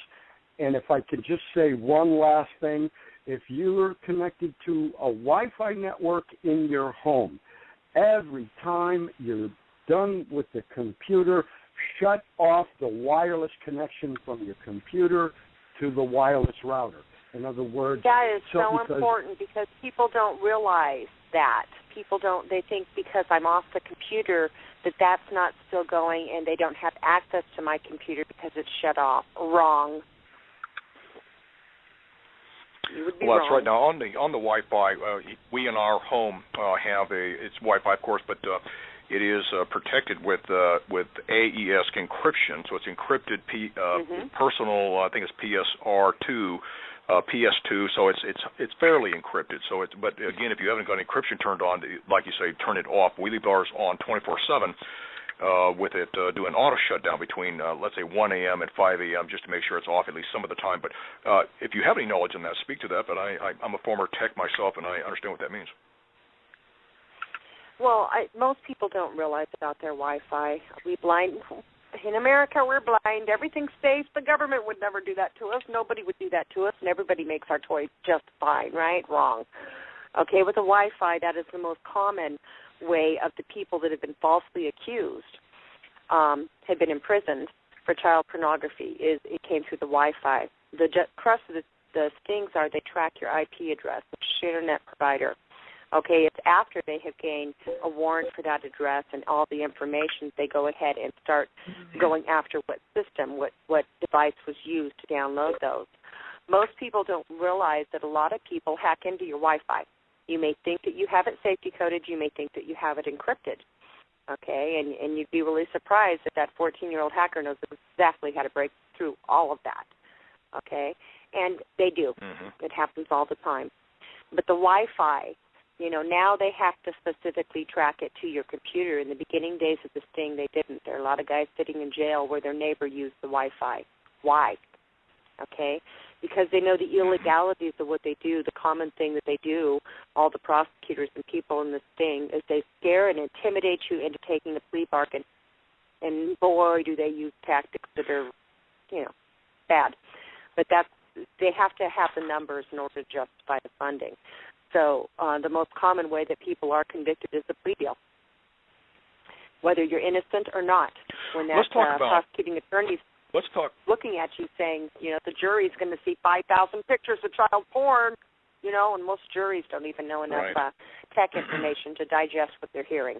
And if I could just say one last thing, if you're connected to a Wi-Fi network in your home, every time you're done with the computer, shut off the wireless connection from your computer to the wireless router. In other words, that is so important, because people don't realize that. They think because I'm off the computer that that's not still going, and they don't have access to my computer because it's shut off. Wrong. You would be wrong. That's right. Now on the Wi-Fi, we in our home have it's Wi-Fi, of course, but it is protected with AES encryption, so it's encrypted personal. I think it's PSR2. PS2, so it's fairly encrypted. So but again, if you haven't got encryption turned on, like you say, turn it off. We leave ours on 24/7 with it doing auto shutdown between let's say 1 a.m. and 5 a.m. just to make sure it's off at least some of the time. But if you have any knowledge on that, speak to that. But I'm a former tech myself, and I understand what that means. Well, most people don't realize about their Wi-Fi. In America, we're blind. Everything's safe. The government would never do that to us. Nobody would do that to us, and everybody makes our toys just fine, right? Wrong. Okay, with the Wi-Fi, that is the most common way of the people that have been falsely accused, have been imprisoned for child pornography, is it came through the Wi-Fi. The crux of the things are they track your IP address, which is your internet provider. Okay, it's after they have gained a warrant for that address and all the information, they go ahead and start going after what system, what device was used to download those. Most people don't realize that a lot of people hack into your Wi-Fi. You may think that you have it safety coded. You may think that you have it encrypted. Okay, and you'd be really surprised that 14-year-old hacker knows exactly how to break through all of that. Okay, and they do. It happens all the time. But the Wi-Fi, you know, now they have to specifically track it to your computer. In the beginning days of this thing, they didn't. There are a lot of guys sitting in jail where their neighbor used the Wi-Fi. Why? Okay? Because they know the illegalities of what they do. The common thing that they do, all the prosecutors and people in this thing, is they scare and intimidate you into taking a plea bargain. And boy, do they use tactics that are, you know, bad. But that's they have to have the numbers in order to justify the funding. So the most common way that people are convicted is the plea deal, whether you're innocent or not. When that prosecuting attorney's looking at you saying, the jury's going to see 5,000 pictures of child porn, and most juries don't even know enough tech information to digest what they're hearing.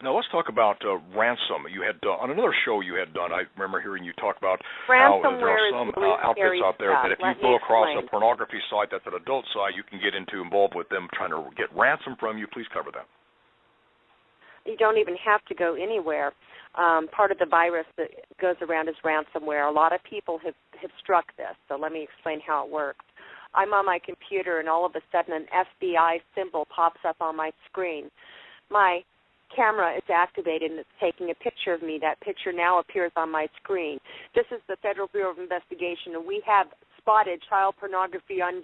Now let's talk about ransom. You had on another show you had done. I remember hearing you talk about how there are some outfits out there that if you go across a pornography site that's an adult site, you can get involved with them trying to get ransom from you. Please cover that. You don't even have to go anywhere. Part of the virus that goes around is ransomware. A lot of people have struck this, so let me explain how it works. I'm on my computer, and all of a sudden an FBI symbol pops up on my screen. My camera is activated, and it's taking a picture of me. That picture now appears on my screen. This is the Federal Bureau of Investigation, and we have spotted child pornography on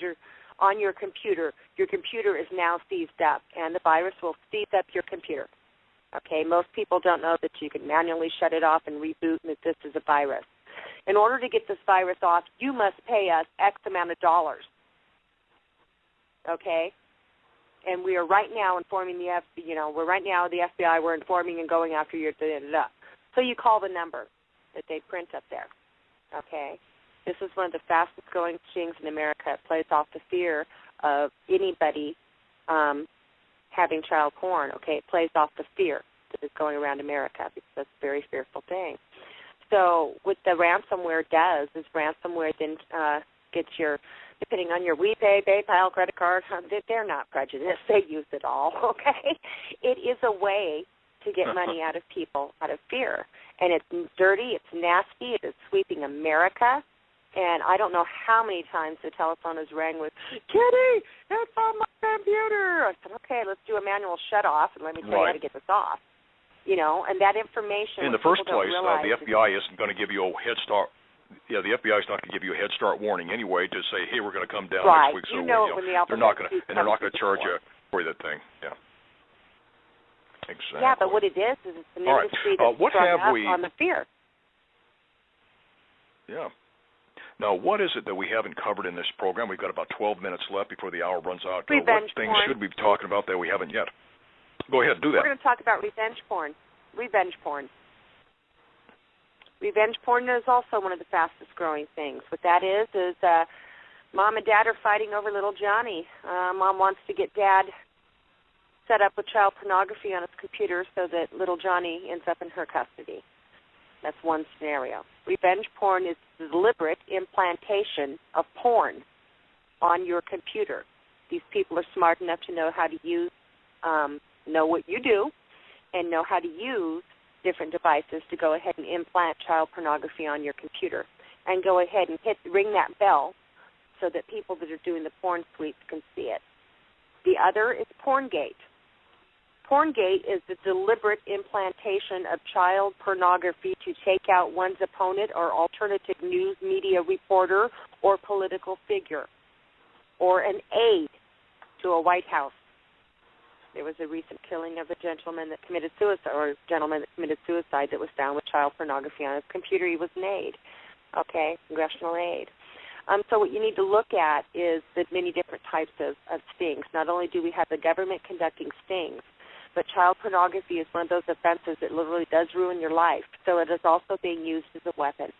your computer. Your computer is now seized up, and the virus will seize up your computer. Okay, most people don't know that you can manually shut it off and reboot, and that this is a virus. In order to get this virus off, you must pay us X amount of dollars. Okay? And we are right now informing the FBI, we're informing and going after your da-da-da-da. So you call the number that they print up there. Okay? This is one of the fastest growing stings in America. It plays off the fear of anybody having child porn. Okay? It plays off the fear that is going around America because that's a very fearful thing. So what the ransomware does is ransomware then gets your, depending on your WePay, PayPal, credit card, they're not prejudiced. They use it all, okay? It is a way to get money out of people out of fear. And it's dirty, it's nasty, it is sweeping America. And I don't know how many times the telephone has rang with, Kitty, it's on my computer. I said, okay, let's do a manual shut-off, and let me tell you how to get this off. And that information. In the first place, the FBI isn't going to give you a head start. Yeah, the FBI is not going to give you a head start warning anyway to say, hey, we're going to come down next week. So they're not going to charge you for that thing. Yeah. Exactly. Yeah, but what it is it's an industry that's sprung up on the fear. Yeah. Now, what is it that we haven't covered in this program? We've got about 12 minutes left before the hour runs out. What things should we be talking about that we haven't yet? Go ahead, do that. We're going to talk about revenge porn. Revenge porn. Revenge porn is also one of the fastest growing things. What that is mom and dad are fighting over little Johnny. Mom wants to get dad set up with child pornography on his computer so that little Johnny ends up in her custody. That's one scenario. Revenge porn is the deliberate implantation of porn on your computer. These people are smart enough to know how to use, know what you do, and know how to use different devices to go ahead and implant child pornography on your computer and go ahead and ring that bell so that people that are doing the porn sweeps can see it. The other is Porngate. Porngate is the deliberate implantation of child pornography to take out one's opponent or alternative news media reporter or political figure or an aide to a White House. There was a recent killing of a gentleman that committed suicide, or a gentleman that committed suicide that was found with child pornography on his computer. He was an aide, congressional aide. So what you need to look at is the many different types of stings. Not only do we have the government conducting stings, but child pornography is one of those offenses that literally does ruin your life. So it is also being used as a weapon.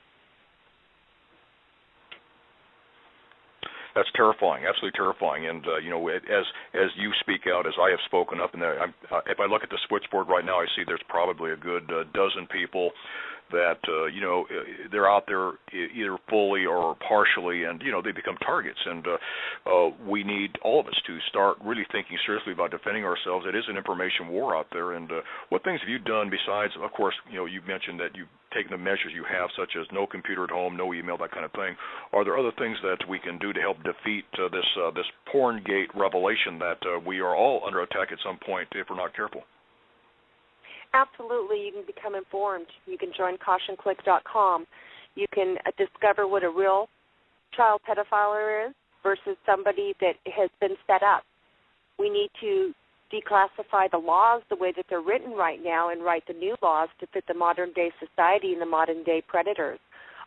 That's terrifying, absolutely terrifying. And as you speak out, as I have spoken up, and if I look at the switchboard right now, I see there's probably a good dozen people that they're out there either fully or partially, and they become targets. And we need all of us to start really thinking seriously about defending ourselves. It is an information war out there. And what things have you done besides, of course, you mentioned that you've taken the measures you have, such as no computer at home, no email, that kind of thing. Are there other things that we can do to help defeat this Porngate revelation that we are all under attack at some point if we're not careful? Absolutely. You can become informed. You can join cautionclick.com. You can discover what a real child pedophile is versus somebody that has been set up. We need to declassify the laws the way that they're written right now and write the new laws to fit the modern-day society and the modern-day predators.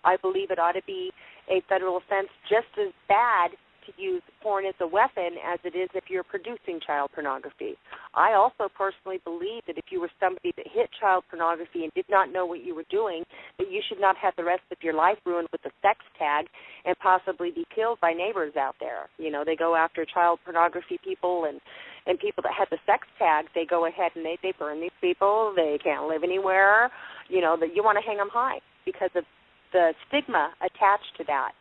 I believe it ought to be a federal offense just as bad to use porn as a weapon as it is if you're producing child pornography. I also personally believe that if you were somebody that hit child pornography and did not know what you were doing, that you should not have the rest of your life ruined with a sex tag and possibly be killed by neighbors out there. You know, they go after child pornography people and people that have the sex tag. They go ahead and they burn these people. They can't live anywhere. You know, that you want to hang them high because of the stigma attached to that.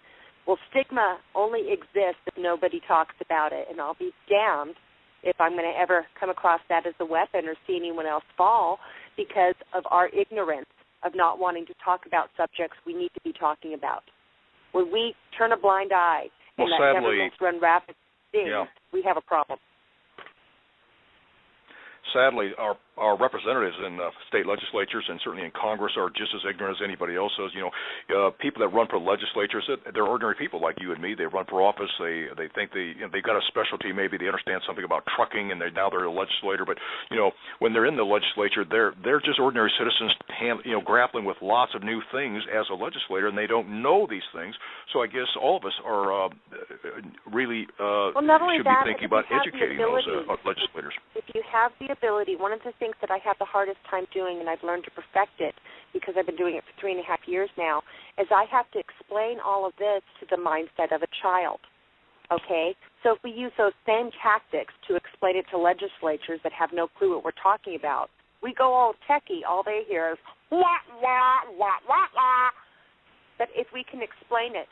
Well, stigma only exists if nobody talks about it, and I'll be damned if I'm going to ever come across that as a weapon or see anyone else fall because of our ignorance of not wanting to talk about subjects we need to be talking about. When we turn a blind eye and let governments run rapid things, we have a problem. Sadly, our representatives in state legislatures and certainly in Congress are just as ignorant as anybody else is. You know, people that run for legislatures, they're ordinary people like you and me. They run for office. They think they've got a specialty. Maybe they understand something about trucking, and now they're a legislator. But you know, when they're in the legislature, they're just ordinary citizens, grappling with lots of new things as a legislator, and they don't know these things. So I guess all of us are really should be thinking about educating those legislators. If you have the ability, one of the things that I have the hardest time doing, and I've learned to perfect it because I've been doing it for 3.5 years now, is I have to explain all of this to the mindset of a child, okay? So if we use those same tactics to explain it to legislatures that have no clue what we're talking about, we go all techie, all they hear is, wah, wah, wah, wah, wah. But if we can explain it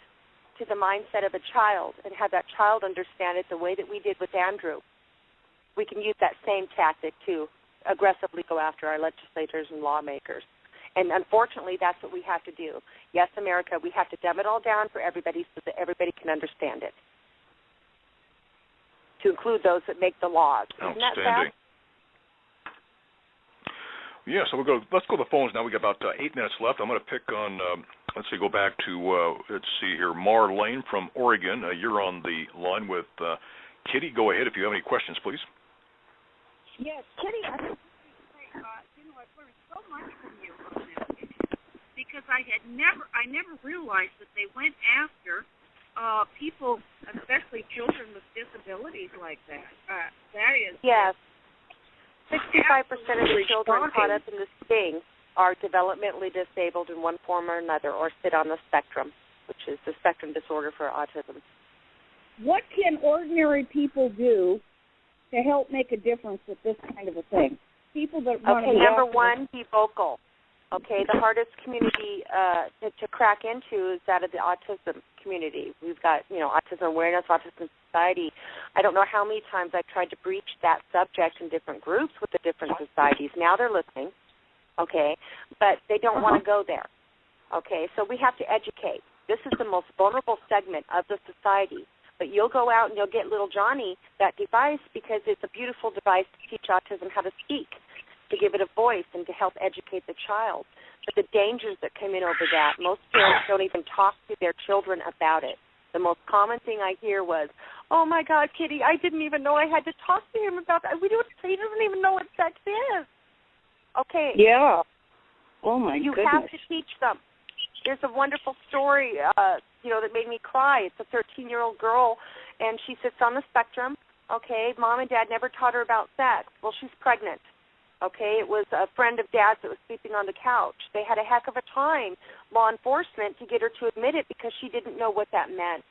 to the mindset of a child and have that child understand it the way that we did with Andrew, we can use that same tactic to aggressively go after our legislators and lawmakers. And unfortunately, that's what we have to do. Yes, America, we have to dumb it all down for everybody so that everybody can understand it, to include those that make the laws. Isn't that sad? Yeah, so let's go to the phones now. We got about 8 minutes left. I'm going to pick on, go back to, Marlene from Oregon. You're on the line with Kitty. Go ahead if you have any questions, please. Yes, Kitty, I've learned so much from you on this because I never realized that they went after people, especially children with disabilities like that. That is 65% of the children caught up in the sting are developmentally disabled in one form or another, or sit on the spectrum, which is the spectrum disorder for autism. What can ordinary people do to help make a difference with this kind of a thing? People that want to be number one, be vocal. Okay, the hardest community to crack into is that of the autism community. We've got, Autism Awareness, Autism Society. I don't know how many times I've tried to breach that subject in different groups with the different societies. Now they're listening, okay, but they don't want to go there. Okay, so we have to educate. This is the most vulnerable segment of the society. But you'll go out and you'll get little Johnny that device because it's a beautiful device to teach autism how to speak, to give it a voice and to help educate the child. But the dangers that come in over that, most parents don't even talk to their children about it. The most common thing I hear was, oh, my God, Kitty, I didn't even know I had to talk to him about that. He doesn't even know what sex is. Okay. Yeah. Oh, my goodness. You have to teach them. There's a wonderful story, that made me cry. It's a 13-year-old girl, and she sits on the spectrum. Okay, mom and dad never taught her about sex. Well, she's pregnant. Okay, it was a friend of dad's that was sleeping on the couch. They had a heck of a time, law enforcement, to get her to admit it because she didn't know what that meant.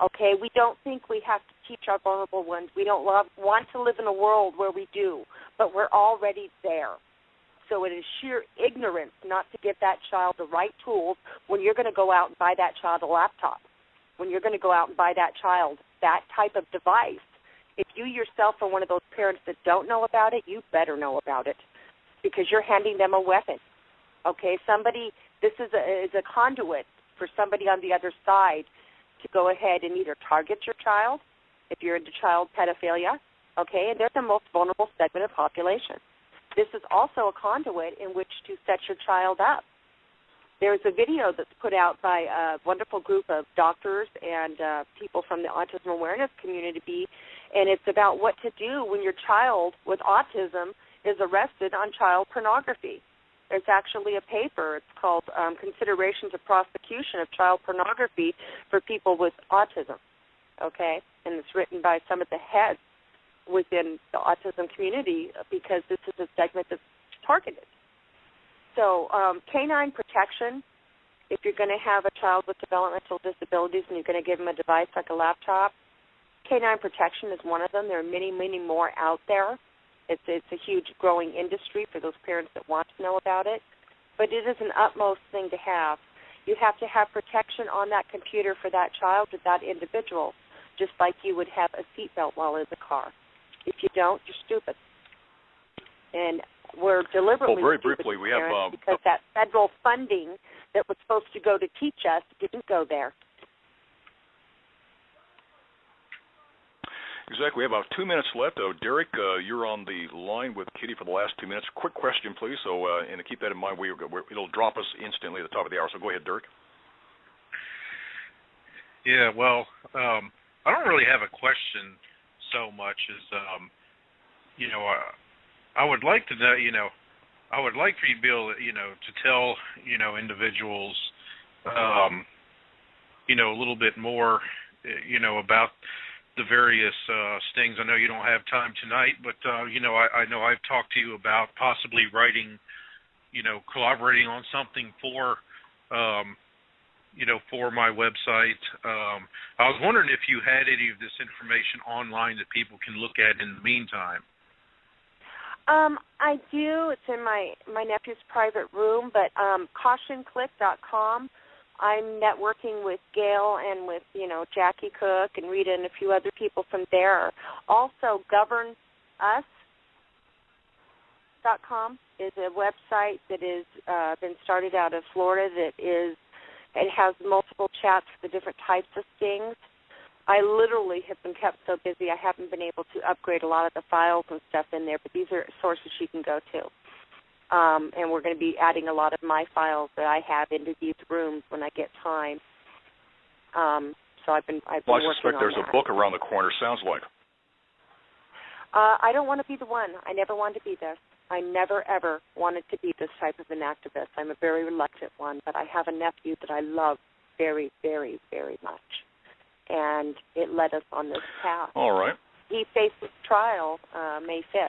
Okay, we don't think we have to teach our vulnerable ones. We don't want to live in a world where we do, but we're already there. So it is sheer ignorance not to give that child the right tools when you're going to go out and buy that child a laptop, when you're going to go out and buy that child that type of device. If you yourself are one of those parents that don't know about it, you better know about it because you're handing them a weapon. Okay, this is a conduit for somebody on the other side to go ahead and either target your child, if you're into child pedophilia, okay, and they're the most vulnerable segment of population. This is also a conduit in which to set your child up. There's a video that's put out by a wonderful group of doctors and people from the autism awareness community, and it's about what to do when your child with autism is arrested on child pornography. There's actually a paper. It's called Considerations of Prosecution of Child Pornography for People with Autism, okay? And it's written by some of the heads within the autism community because this is a segment that's targeted. So canine protection, if you're going to have a child with developmental disabilities and you're going to give them a device like a laptop, canine protection is one of them. There are many, many more out there. It's a huge growing industry for those parents that want to know about it. But it is an utmost thing to have. You have to have protection on that computer for that child or that individual, just like you would have a seatbelt while in the car. If you don't, you're stupid. And we're deliberately very briefly, we have because that federal funding that was supposed to go to teach us didn't go there. Exactly. We have about 2 minutes left. Derek, you're on the line with Kitty for the last 2 minutes. Quick question, please. So, and to keep that in mind, it'll drop us instantly at the top of the hour. So go ahead, Derek. Yeah, well, I don't really have a question so much as, I would like to know, I would like for you to be able to, to tell, individuals, a little bit more, about the various stings. I know you don't have time tonight, but, I know I've talked to you about possibly writing, collaborating on something for, for my website. I was wondering if you had any of this information online that people can look at in the meantime. I do. It's in my nephew's private room, but cautionclick.com. I'm networking with Gail and with, Jackie Cook and Rita and a few other people from there. Also, governus.com is a website that is been started out of Florida it has multiple chats for the different types of stings. I literally have been kept so busy I haven't been able to upgrade a lot of the files and stuff in there, but these are sources you can go to. And we're going to be adding a lot of my files that I have into these rooms when I get time. So I've been working on that. I suspect there's a book around the corner, sounds like. I don't want to be the one. I never wanted to be this. I never, ever wanted to be this type of an activist. I'm a very reluctant one, but I have a nephew that I love very, very, very much. And it led us on this path. All right. He faces trial May 5th.